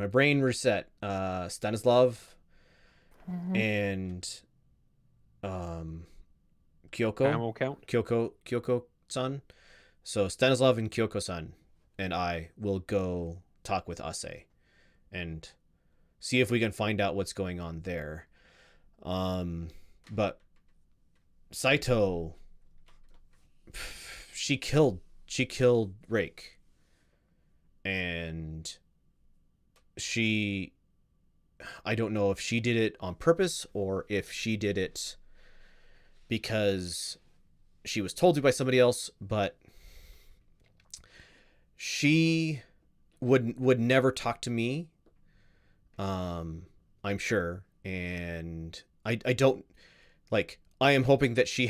brain reset. Stanislav and Ammo count? Kyoko-san. So Stanislav and Kyoko-san and I will go talk with Ase and see if we can find out what's going on there. But Saito, she killed Rake, and I don't know if she did it on purpose or if she did it because she was told to by somebody else, but she would never talk to me. I'm sure, and I don't like. I am hoping that she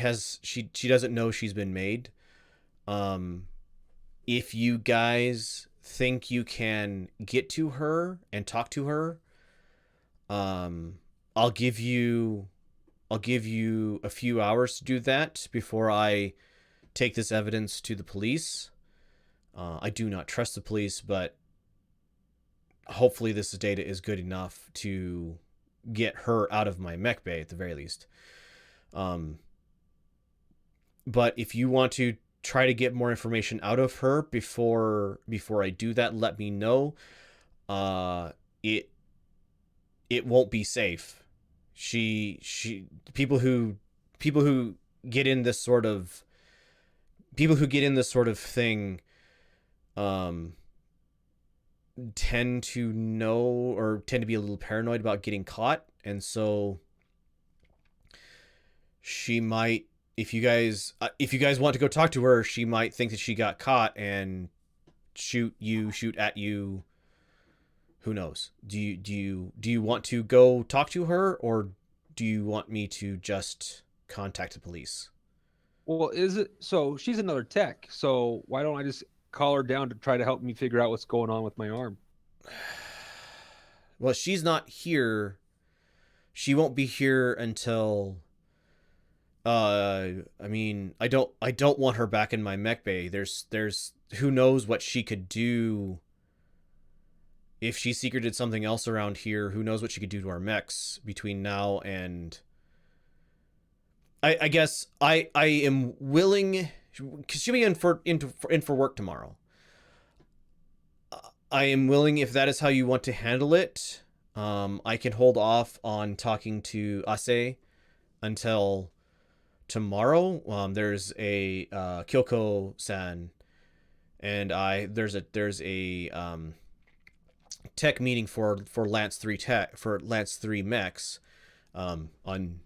doesn't know she's been made. If you guys think you can get to her and talk to her, I'll give you a few hours to do that before I take this evidence to the police. I do not trust the police, but hopefully this data is good enough to get her out of my mech bay at the very least. But if you want to try to get more information out of her before I do that, let me know. It won't be safe. People who get in this sort of thing tend to know or tend to be a little paranoid about getting caught, and so she might, if you guys want to go talk to her, she might think that she got caught and shoot at you. Who knows? Do you want to go talk to her, or do you want me to just contact the police? Well, so she's another tech, so why don't I just call her down to try to help me figure out what's going on with my arm? Well, she's not here. She won't be here until I mean, I don't want her back in my mech bay. There's who knows what she could do. If she secreted something else around here, who knows what she could do to our mechs between now and... I guess I am willing, because she'll be in for work tomorrow. I am willing, if that is how you want to handle it. I can hold off on talking to Ase until tomorrow. There's a Kyoko-san and there's a tech meeting for Lance 3 mechs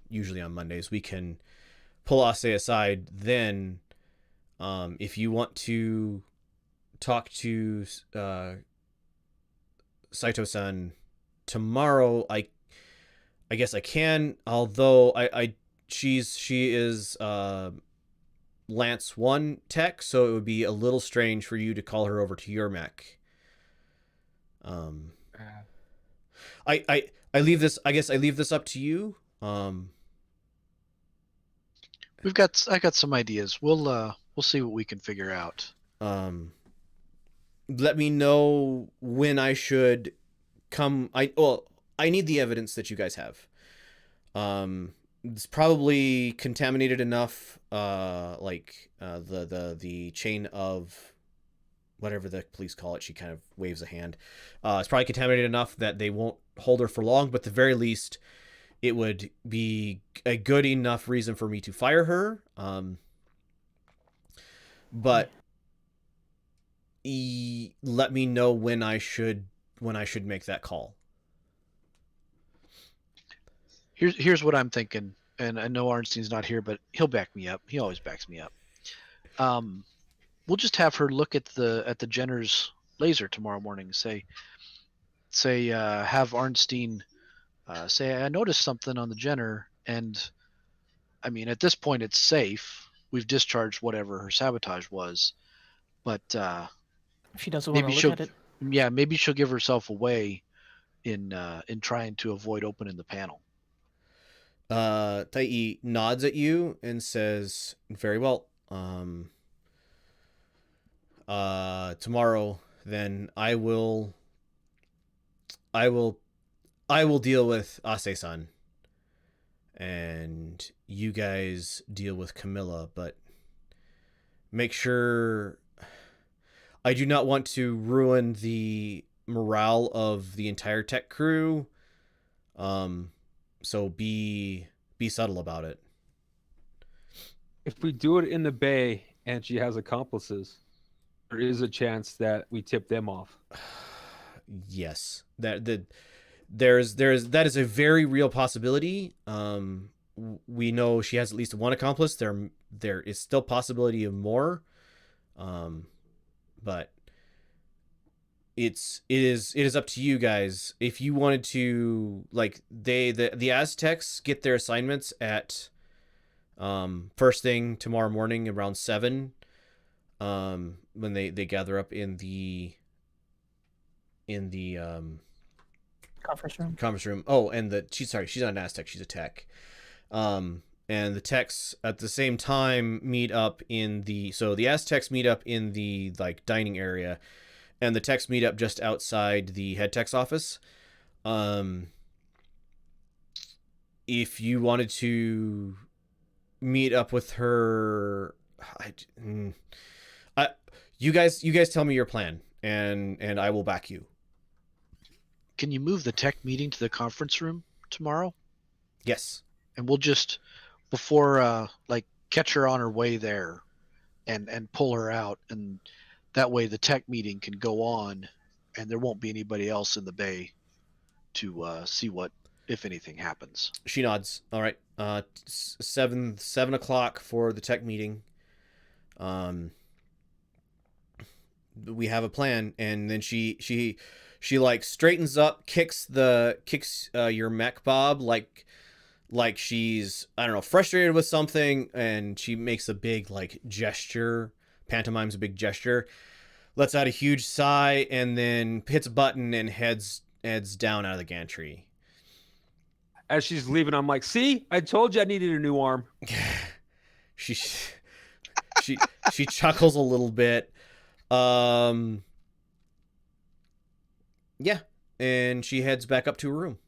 usually on Mondays. We can pull Ase aside then. If you want to talk to Saito-san tomorrow, I guess I can, although she is Lance 1 tech, so it would be a little strange for you to call her over to your mech. I leave this, I guess I leave this up to you. I got some ideas. We'll see what we can figure out. Let me know when I should come. I need the evidence that you guys have. It's probably contaminated enough, the chain of whatever the police call it. She kind of waves a hand. It's probably contaminated enough that they won't hold her for long, but at the very least, it would be a good enough reason for me to fire her. But let me know when I should make that call. Here's what I'm thinking, and I know Arnstein's not here, but he'll back me up. He always backs me up. We'll just have her look at the Jenner's laser tomorrow morning. Have Arnstein say, I noticed something on the Jenner, and I mean, at this point, it's safe. We've discharged whatever her sabotage was, but If she doesn't want to look at it. Yeah, maybe she'll give herself away in trying to avoid opening the panel. Tai nods at you and says, "Very well. Tomorrow, then I will deal with Ase-san, and you guys deal with Camilla, but make sure I do not want to ruin the morale of the entire tech crew. So be subtle about it." If we do it in the bay and she has accomplices, there is a chance that we tip them off. Yes, that is a very real possibility. We know she has at least one accomplice. There is still possibility of more, but it is up to you guys. If you wanted to, like, the Aztecs get their assignments at first thing tomorrow morning around 7, when they gather up in the conference room. Oh, and she's not an Aztec, she's a tech. And the techs at the same time meet up the Aztecs meet up in the like dining area, and the techs meet up just outside the head tech's office. If you wanted to meet up with her, you guys tell me your plan, and I will back you. Can you move the tech meeting to the conference room tomorrow? Yes. And we'll just, before catch her on her way there and pull her out, and that way the tech meeting can go on and there won't be anybody else in the bay to see what, if anything, happens. She nods. All right. 7 o'clock for the tech meeting. We have a plan. And then she like straightens up, kicks your mech, Bob, like she's, I don't know, frustrated with something, and she makes a big like gesture, pantomimes a big gesture, lets out a huge sigh, and then hits a button and heads down out of the gantry. As she's leaving, I'm like, see, I told you I needed a new arm. she chuckles a little bit. Yeah, and she heads back up to her room.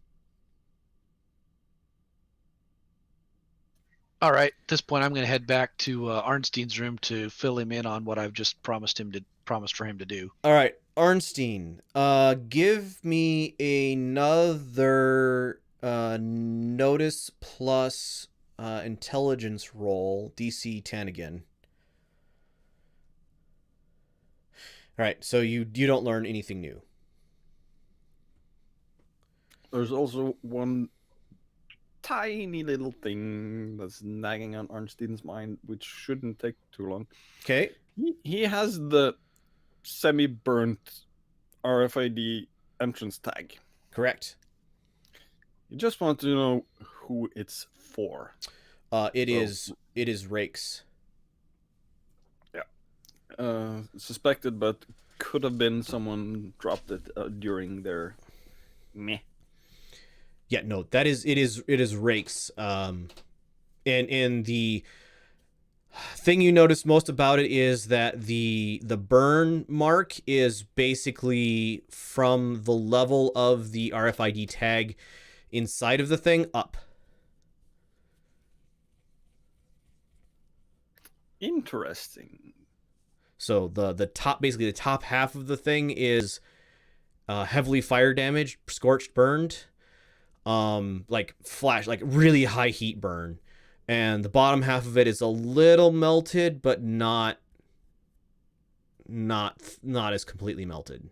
All right. At this point, I'm going to head back to Arnstein's room to fill him in on what I've just promised for him to do. All right, Arnstein, give me another notice plus intelligence roll, DC 10 again. All right, so you don't learn anything new. There's also one tiny little thing that's nagging on Arnstein's mind, which shouldn't take too long. Okay. He has the semi-burnt RFID entrance tag. Correct. You just want to know who it's for. It is Rakes. Yeah. Suspected, but could have been someone dropped it during their meh. Yeah, no, that is it is Rake's. And the thing you notice most about it is that the burn mark is basically from the level of the RFID tag inside of the thing up. Interesting. So the top, basically the top half of the thing is heavily fire damaged, scorched, burned, like flash, like really high heat burn, and the bottom half of it is a little melted, but not as completely melted.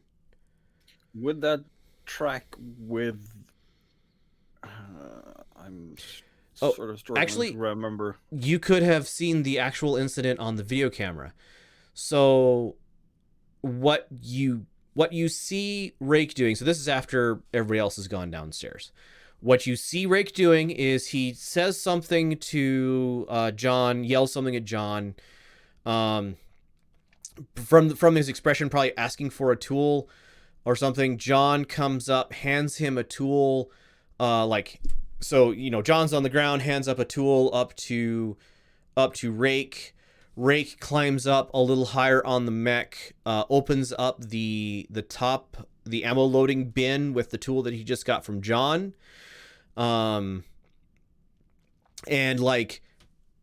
Would that track with? I'm Oh, sort of struggling actually, to remember. You could have seen the actual incident on the video camera. So what you see Rake doing, so this is after everybody else has gone downstairs. What you see Rake doing is he says something to John, yells something at John. From his expression, probably asking for a tool or something. John comes up, hands him a tool, so John's on the ground, hands up a tool up to Rake. Rake climbs up a little higher on the mech, opens up the top, the ammo loading bin with the tool that he just got from John, and like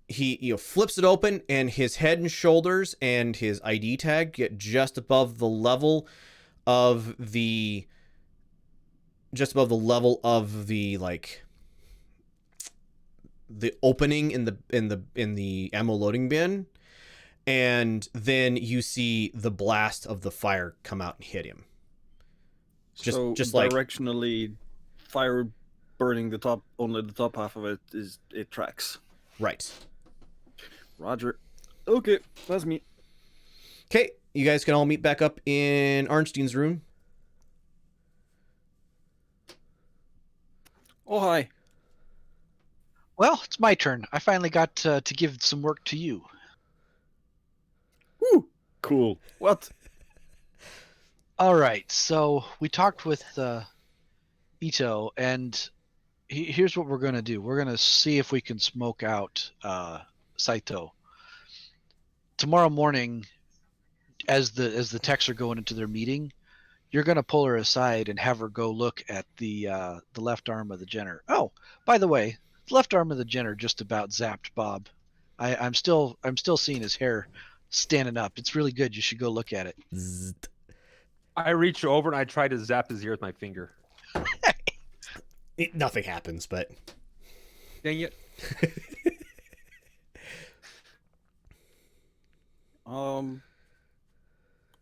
he flips it open, and his head and shoulders and his ID tag get just above the level of the like the opening in the ammo loading bin, and then you see the blast of the fire come out and hit him. Just like directionally, fire burning the top, only the top half of it tracks. Right. Roger. Okay, that's me. Okay, you guys can all meet back up in Arnstein's room. Oh, hi. Well, it's my turn. I finally got to give some work to you. Woo! Cool. What? All right. So we talked with Ito, and here's what we're going to do. We're going to see if we can smoke out Saito. Tomorrow morning, as the techs are going into their meeting, you're going to pull her aside and have her go look at the left arm of the Jenner. Oh, by the way, the left arm of the Jenner just about zapped Bob. I'm still seeing his hair standing up. It's really good. You should go look at it. I reach over and I try to zap his ear with my finger. Nothing happens, but Dang it.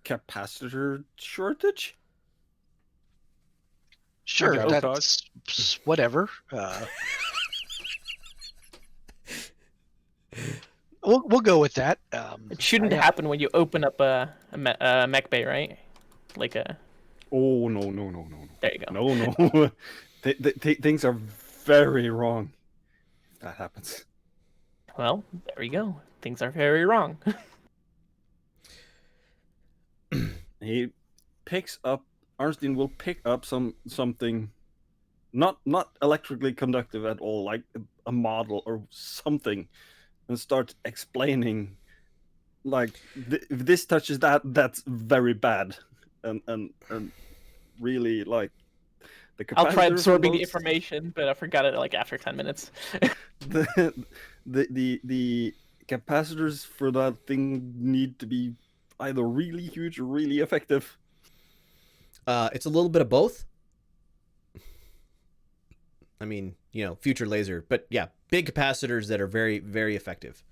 Capacitor shortage? Sure, Okay, that's whatever. We'll go with that. It shouldn't yeah. happen when you open up a mech bay, right? Like a. Oh, no. There you go. No. Things are very wrong if that happens. Well, there we go. Things are very wrong. He picks up. Arnstein will pick up something, not electrically conductive at all, like a model or something, and start explaining, like if this touches that, that's very bad, and really like the. I'll try capacitors absorbing the those- information, but I forgot it like after 10 minutes. the capacitors for that thing need to be either really huge or really effective. it's a little bit of both. I mean, future laser, but yeah, big capacitors that are very, very effective.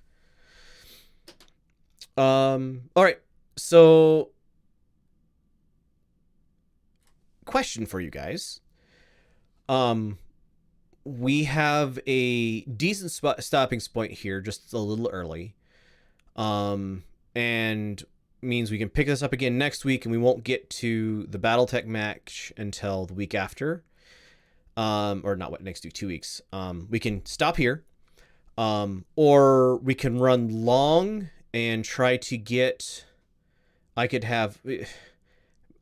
All right. So, question for you guys. We have a decent stopping point here, just a little early. And means we can pick this up again next week, and we won't get to the BattleTech match until the week after. Or not, what, next 2 weeks. We can stop here, or we can run long and try to get. I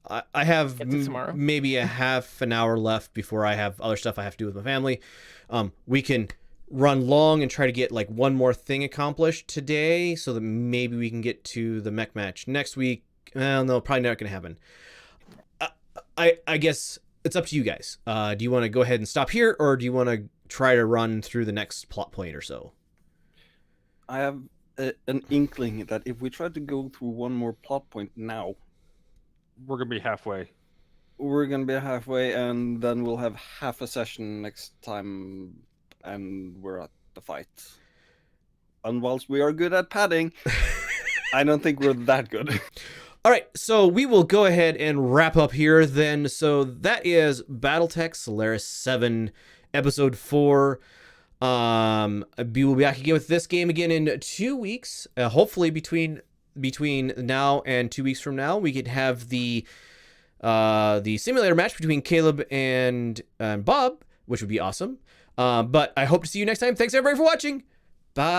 I have Get to tomorrow. maybe a half an hour left before I have other stuff I have to do with my family. We can run long and try to get like one more thing accomplished today so that maybe we can get to the mech match next week. Well, no, probably not going to happen. I guess it's up to you guys. Do you want to go ahead and stop here, or do you want to try to run through the next plot point or so? I have an inkling that if we try to go through one more plot point now, We're gonna be halfway. we're gonna be halfway, and then we'll have half a session next time, and we're at the fight. And whilst we are good at padding, I don't think we're that good. All right, so we will go ahead and wrap up here then. So that is BattleTech Solaris VII, Episode 4. We will be back again with this game again in 2 weeks. Hopefully between now and 2 weeks from now, we could have the simulator match between Caleb and Bob, which would be awesome. But I hope to see you next time. Thanks everybody for watching. Bye.